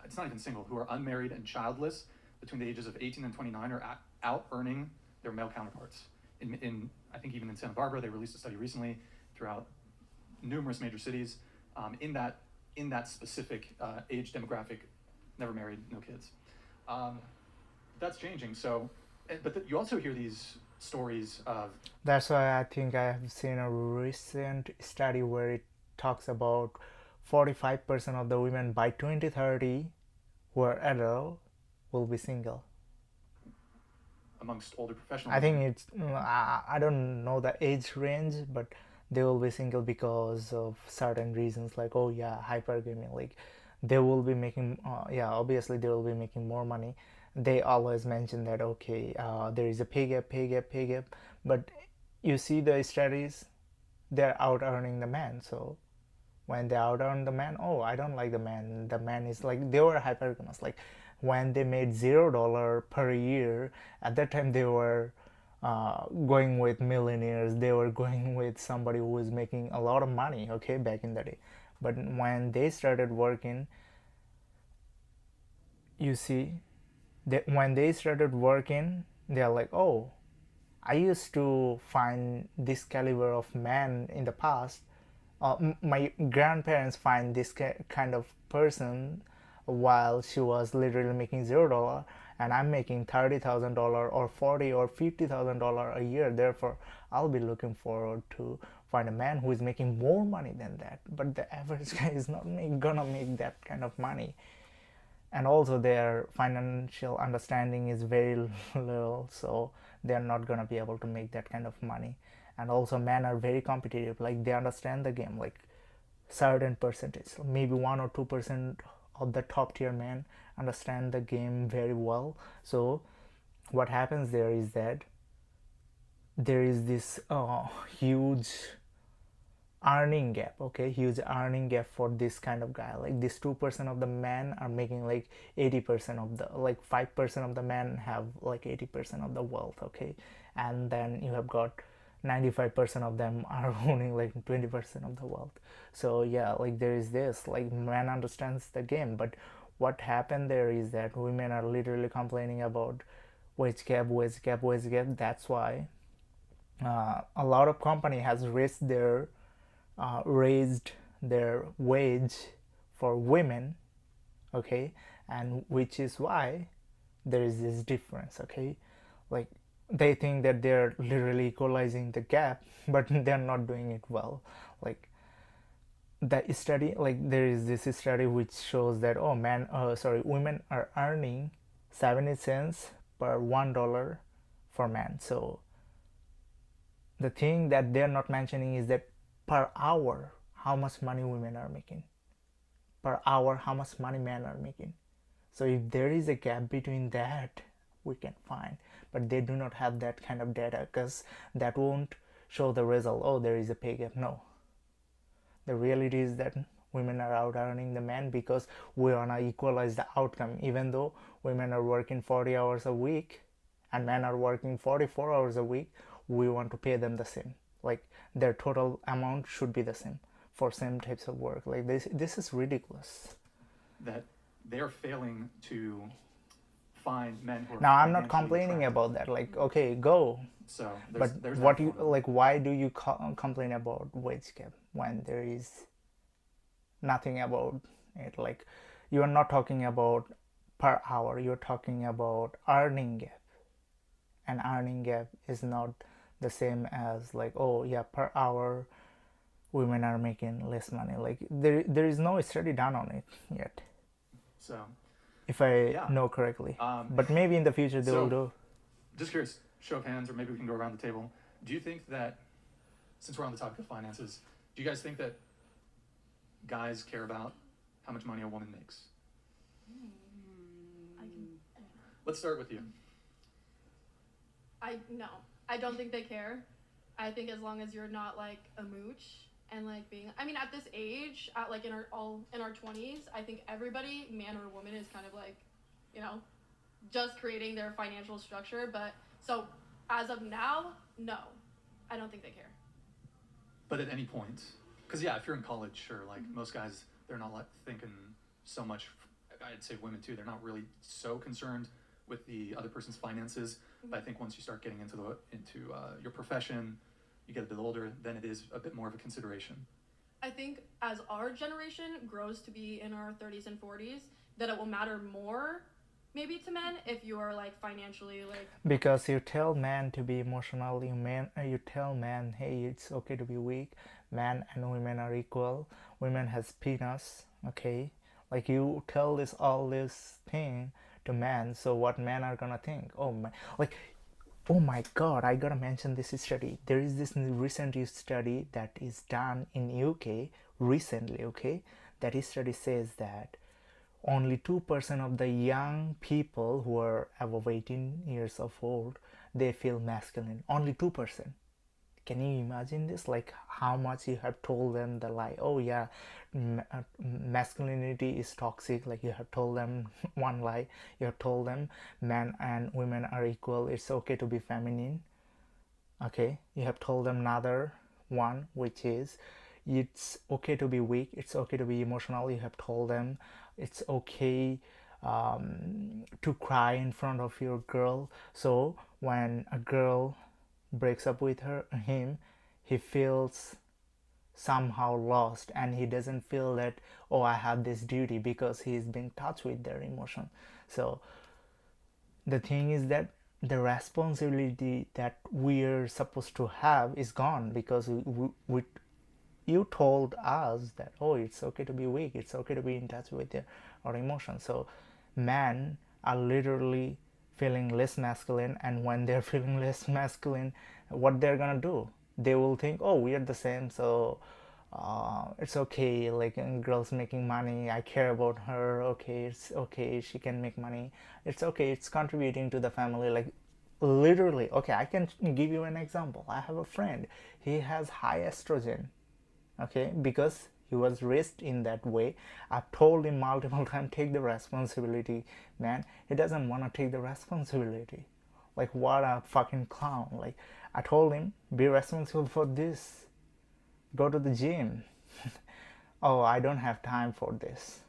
it's not even single, who are unmarried and childless between the ages of 18 and 29 are out earning their male counterparts. In I think even in Santa Barbara, they released a study recently throughout numerous major cities in that specific age demographic, never married, no kids. That's changing. So, but you also hear these stories of That's why I think I have seen a recent study where it talks about 45% of the women by 2030 who are adult will be single. amongst older professionals. I think it's I don't know the age range, but they will be single because of certain reasons, like oh yeah, hypergamy. Like they will be making yeah, obviously they will be making more money. They always mention that okay, there is a pay gap, but you see the studies, they're out earning the man. So when they out earn the man, oh I don't like the man. The man is like they were hypergamous. Like when they made $0 per year, at that time they were going with millionaires. They were going with somebody who was making a lot of money. Okay, back in the day, but when they started working, you see, when they started working, they're like, oh, I used to find this caliber of man in the past. My grandparents find this kind of person while she was literally making $0, and I'm making $30,000 or 40 or $50,000 a year. Therefore, I'll be looking forward to find a man who is making more money than that. But the average guy is not gonna make that kind of money, and also their financial understanding is very little, so they're not gonna be able to make that kind of money. And also men are very competitive, like they understand the game, like certain percentage, maybe 1 or 2% of the top tier men understand the game very well. So what happens there is that there is this huge earning gap. Okay, huge earning gap for this kind of guy. Like this 2% of the men are making like 80% of the, like 5% of the men have like 80% of the wealth. Okay, and then you have got 95% of them are owning like 20% of the wealth. So yeah, like there is this, like man understands the game, but what happened there is that women are literally complaining about wage gap. That's why a lot of company has raised their wage for women. Okay, and which is why there is this difference. Okay, like they think that they're literally equalizing the gap, but they're not doing it well. Like the study, like there is this study which shows that oh women are earning 70 cents per $1 for men. So the thing that they're not mentioning is that per hour how much money women are making, per hour how much money men are making. So if there is a gap between that, we can find, but they do not have that kind of data because that won't show the result, oh there is a pay gap. No, the reality is that women are out earning the men because we want to equalize the outcome. Even though women are working 40 hours a week and men are working 44 hours a week, we want to pay them the same. Like their total amount should be the same. for same types of work. Like this is ridiculous. That they're failing to find men who are Now I'm not financially complaining attractive. about that. Like okay, go. So But there's what that you for them. like? Why do you complain about wage gap when there is nothing about it? Like you are not talking about per hour. You're talking about earning gap, and earning gap is not the same as like, oh yeah, per hour women are making less money. Like there is no study done on it yet, So if I yeah. know correctly. Um, But maybe in the future they will So- do. just curious, show of hands, or maybe we can go around the table. Do you think that, since we're on the topic of finances, do you guys think that guys care about how much money a woman makes? I can. Let's start with you. No, I don't think they care. I think as long as you're not like a mooch and like being, I mean, at this age, at like in our 20s, I think everybody, man or woman, is kind of like, you know, just creating their financial structure. But so as of now, no, I don't think they care. But at any point, because yeah, if you're in college, sure, like most guys, they're not like thinking so much. I'd say women too. They're not really so concerned with the other person's finances. But I think once you start getting into your profession, you get a bit older, then it is a bit more of a consideration. I think as our generation grows to be in our 30s and 40s, that it will matter more maybe to men if you are like financially like. Because you tell men to be emotional, you tell men, hey, it's okay to be weak. Men and women are equal. Women has penis, okay? Like you tell all this thing to men, so what men are gonna think? Oh my, like, oh my God, I gotta mention this study. There is this recent study that is done in UK recently, okay? That study says that only 2% of the young people who are above 18 years of old, they feel masculine. Only 2%. Can you imagine this? Like how much you have told them the lie? Oh yeah, masculinity is toxic. Like you have told them one lie. You have told them men and women are equal. It's okay to be feminine. Okay, you have told them another one, which is it's okay to be weak. It's okay to be emotional. You have told them it's okay to cry in front of your girl. So when a girl breaks up with him, he feels somehow lost, and he doesn't feel that, oh, I have this duty, because he's been touched with their emotion. So the thing is that the responsibility that we're supposed to have is gone, because you told us that, oh, it's okay to be weak, it's okay to be in touch with our emotions. So men are literally feeling less masculine, and when they're feeling less masculine, what they're gonna do, they will think, oh, we are the same, so it's okay, like girls making money, I care about her, okay, it's okay, she can make money, it's okay, it's contributing to the family. Like literally, okay, I can give you an example. I have a friend, he has high estrogen, okay, because he was raised in that way. I've told him multiple times, take the responsibility, man. He doesn't want to take the responsibility. Like what a fucking clown. Like I told him, be responsible for this, go to the gym. Oh, I don't have time for this,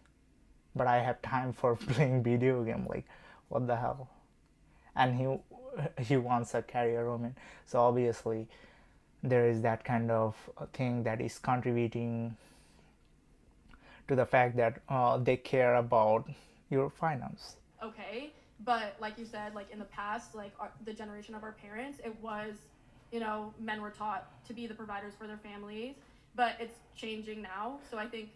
but I have time for playing video game. Like what the hell. And he wants a career woman, so obviously there is that kind of thing that is contributing to the fact that they care about your finance. Okay, but like you said, like in the past, like the generation of our parents, it was, you know, men were taught to be the providers for their families, but it's changing now. So I think.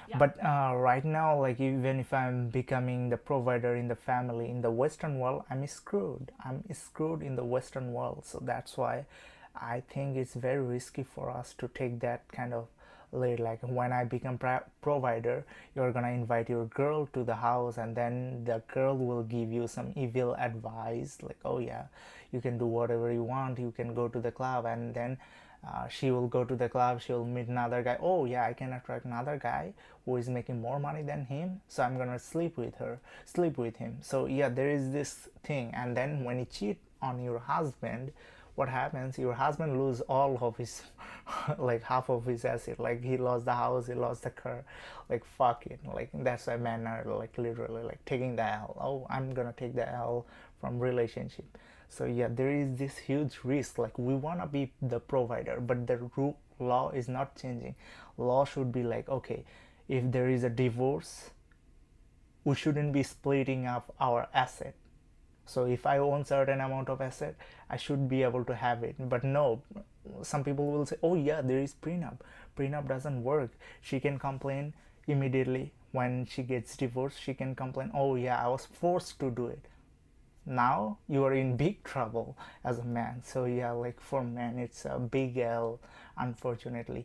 Yeah. But right now, like even if I'm becoming the provider in the family in the Western world, I'm screwed. I'm screwed in the Western world. So that's why I think it's very risky for us to take that kind of lead. Like when I become provider, you're gonna invite your girl to the house, and then the girl will give you some evil advice, like, oh yeah, you can do whatever you want, you can go to the club, and then she will go to the club, she will meet another guy. Oh yeah, I can attract another guy who is making more money than him, so I'm gonna sleep with him. So yeah, there is this thing. And then when you cheat on your husband, what happens, your husband lose all of his like half of his asset, like he lost the house, he lost the car, like fuck it, like that's why men are like literally like taking the L. Oh, I'm gonna take the L from relationship. So yeah, there is this huge risk, like we want to be the provider, but the law is not changing. Law should be like, okay, if there is a divorce, we shouldn't be splitting up our asset. So if I own certain amount of asset, I should be able to have it. But no, some people will say, oh yeah, there is prenup. Prenup doesn't work. She can complain immediately when she gets divorced. She can complain, oh yeah, I was forced to do it. Now you are in big trouble as a man. So yeah, like for men it's a big L, unfortunately.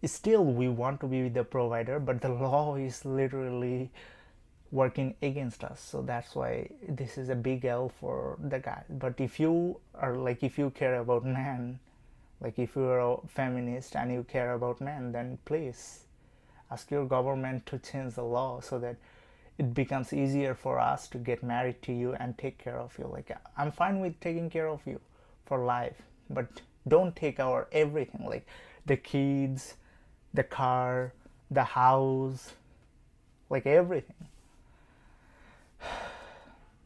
Still we want to be the provider, but the law is literally working against us. So that's why this is a big L for the guy. But if you are like, if you care about men, like if you're a feminist and you care about men, then please ask your government to change the law so that it becomes easier for us to get married to you and take care of you. Like I'm fine with taking care of you for life, but don't take our everything, like the kids, the car, the house, like everything.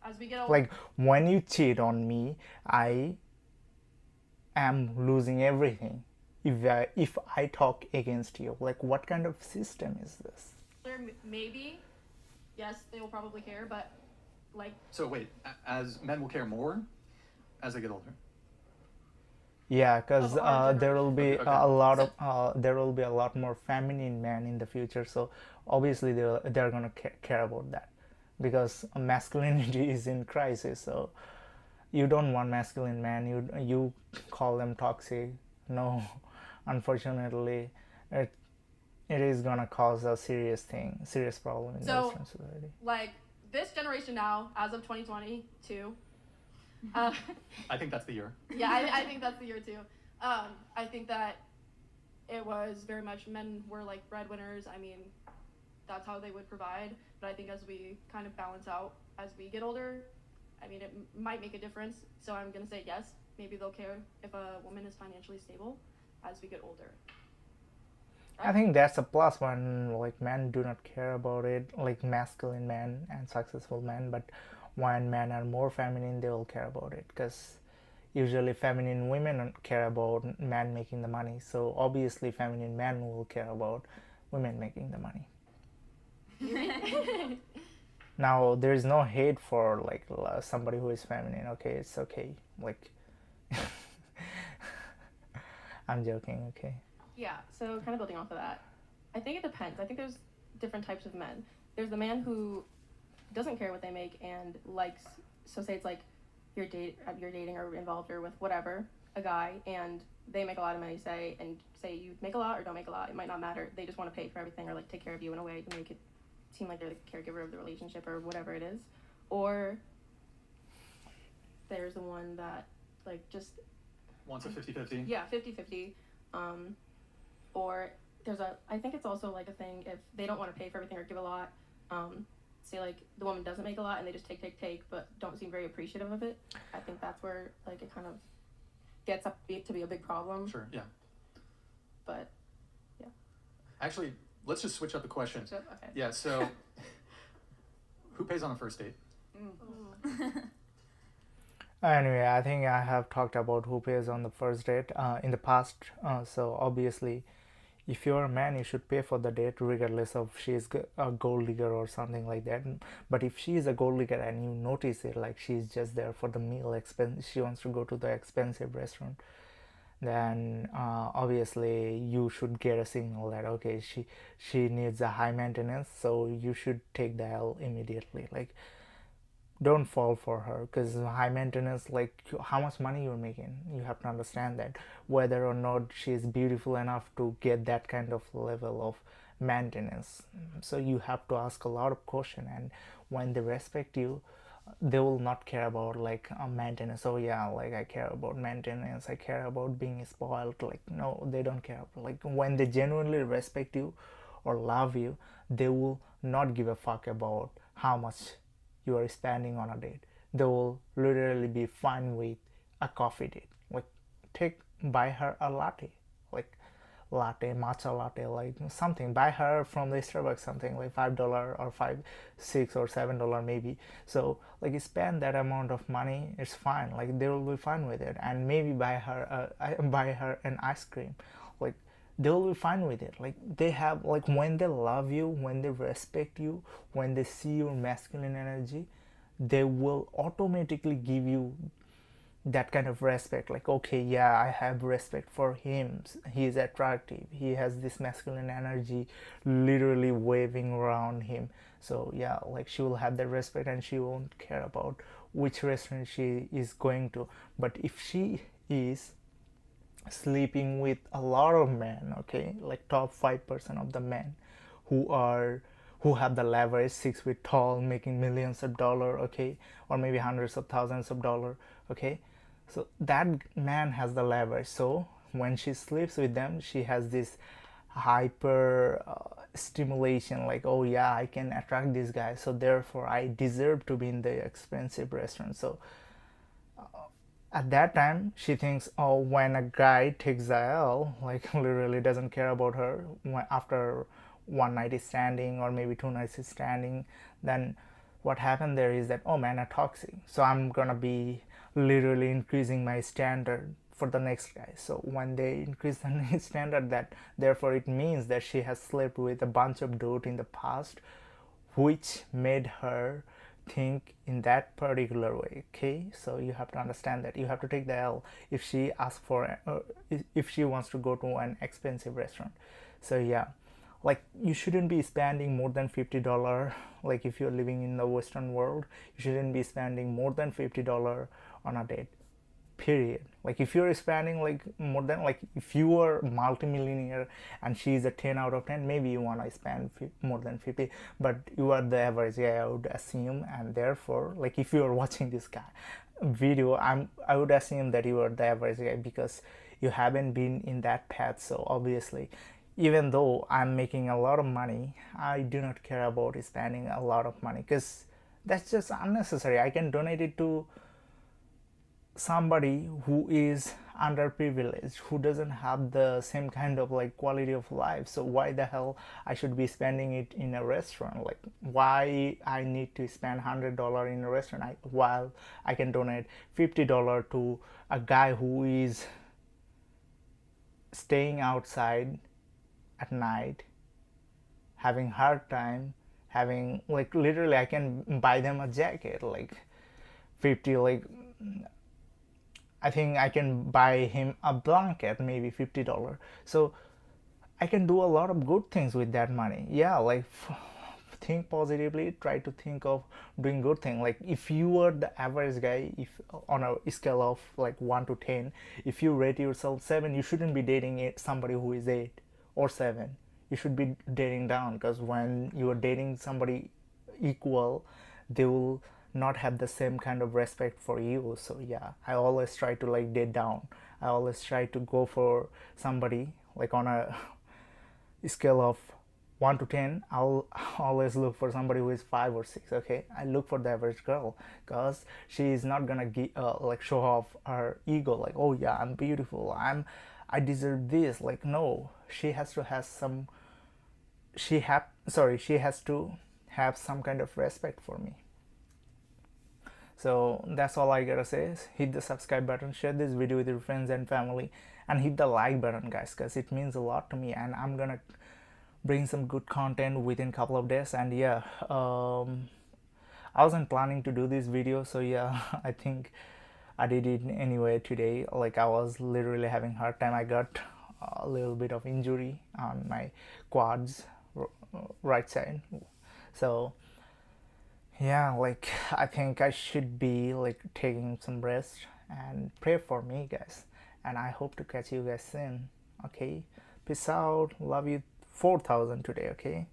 As we get older, Like when you cheat on me, I am losing everything if I talk against you. Like what kind of system is this? maybe, yes, they will probably care, but like, So wait, as men will care more as they get older. Yeah, because Of our there will be Okay. a lot of there will be a lot more feminine men in the future. So obviously they're gonna care about that, because masculinity is in crisis. So you don't want masculine man. You call them toxic. No, unfortunately, it it is gonna cause a serious problem in the So- Western society. like this generation now, as of 2022. I think that's the year. Yeah, I think that's the year too. I think that it was very much men were like breadwinners. I mean, that's how they would provide. But I think as we kind of balance out as we get older, I mean, it might make a difference. So I'm gonna say yes. Maybe they'll care if a woman is financially stable as we get older. I think that's a plus when like men do not care about it, like masculine men and successful men, but when men are more feminine, they will care about it, because usually feminine women don't care about men making the money. So obviously feminine men will care about women making the money. Now there is no hate for like somebody who is feminine. Okay, it's okay. Like I'm joking. Okay. Yeah, so kind of building off of that, I think it depends. I think there's different types of men. There's the man who doesn't care what they make and likes, so say it's like you're dating or involved or with whatever, a guy, and they make a lot of money, and say you make a lot or don't make a lot, it might not matter. They just want to pay for everything or like take care of you in a way to make it seem like they're the caregiver of the relationship or whatever it is. Or there's the one that like just Wants a 50-50. yeah, 50-50. Or I think it's also like a thing if they don't want to pay for everything or give a lot. Say like the woman doesn't make a lot and they just take, but don't seem very appreciative of it. I think that's where like it kind of gets up to be a big problem. Sure, yeah. But Actually, let's just switch up the question. okay. Yeah, so who pays on a first date? Anyway, I think I have talked about who pays on the first date in the past. So obviously, if you're a man, you should pay for the date regardless of she's a gold digger or something like that. But if she is a gold digger and you notice it, like she's just there for the meal expense, she wants to go to the expensive restaurant, then obviously you should get a signal that okay, she needs a high maintenance, so you should take the L immediately. Like don't fall for her, because high maintenance, like how much money you're making, you have to understand that whether or not she's beautiful enough to get that kind of level of maintenance. So you have to ask a lot of question, and when they respect you, they will not care about like maintenance. Oh yeah, like I care about maintenance, I care about being spoiled. Like no, they don't care. Like when they genuinely respect you or love you, they will not give a fuck about how much you are spending on a date. They will literally be fine with a coffee date. Like buy her a latte, like latte, matcha latte, like something. Buy her from the Starbucks something like $5 or 6 or $7 maybe. So like spend that amount of money, it's fine. Like they will be fine with it, and maybe buy her an ice cream, like they will be fine with it. Like they have, like when they love you, when they respect you, when they see your masculine energy, they will automatically give you that kind of respect. Like, okay, yeah, I have respect for him, he is attractive, he has this masculine energy literally waving around him. So yeah, like she will have that respect, and she won't care about which restaurant she is going to. But if she is sleeping with a lot of men, okay, like top 5% of the men who have the leverage, 6 feet tall, making millions of dollars, okay, or maybe hundreds of thousands of dollars, okay, so that man has the leverage. So when she sleeps with them, she has this hyper stimulation, like, oh yeah, I can attract this guy, so therefore I deserve to be in the expensive restaurant. So at that time she thinks, oh, when a guy takes the L, like literally doesn't care about her after one night is standing or maybe 2 nights is standing, then what happened there is that, oh, man are toxic, so I'm gonna be literally increasing my standard for the next guy. So when they increase the standard, that therefore it means that she has slept with a bunch of dude in the past, which made her think in that particular way. Okay, so you have to understand that you have to take the L if she asks for if she wants to go to an expensive restaurant. So yeah, like you shouldn't be spending more than $50. Like if you're living in the Western world, you shouldn't be spending more than $50 on a date, period. Like if you're spending like more than, like if you are multimillionaire and she's a 10 out of 10, maybe you want to spend more than 50, but you are the average guy, I would assume. And therefore, like if you are watching this guy video, I would assume that you are the average guy, because you haven't been in that path. So obviously, even though I'm making a lot of money, I do not care about spending a lot of money, because that's just unnecessary. I can donate it to somebody who is underprivileged, who doesn't have the same kind of like quality of life. So why the hell I should be spending it in a restaurant? Like why I need to spend $100 in a restaurant while I can donate $50 to a guy who is staying outside at night, having hard time, having like literally I can buy them a jacket like 50, like I think I can buy him a blanket, maybe $50. So I can do a lot of good things with that money. Yeah, like think positively, try to think of doing good thing. Like if you are the average guy, if on a scale of like 1 to 10, if you rate yourself 7, you shouldn't be dating somebody who is 8 or 7. You should be dating down, because when you are dating somebody equal, they will not have the same kind of respect for you. So yeah, I always try to like date down. I always try to go for somebody like on a scale of 1 to 10. I'll always look for somebody who is 5 or 6. Okay, I look for the average girl, because she is not gonna like show off her ego, like, oh yeah, I'm beautiful, I deserve this. Like no, she has to have some she has to have some kind of respect for me. So that's all I gotta say. Hit the subscribe button, share this video with your friends and family, and hit the like button, guys, because it means a lot to me, and I'm gonna bring some good content within a couple of days. And yeah, I wasn't planning to do this video, so yeah, I think I did it anyway today. Like I was literally having a hard time. I got a little bit of injury on my quads, right side. So yeah, like I think I should be like taking some rest, and pray for me, guys, and I hope to catch you guys soon. Okay, peace out, love you 4000 today. Okay.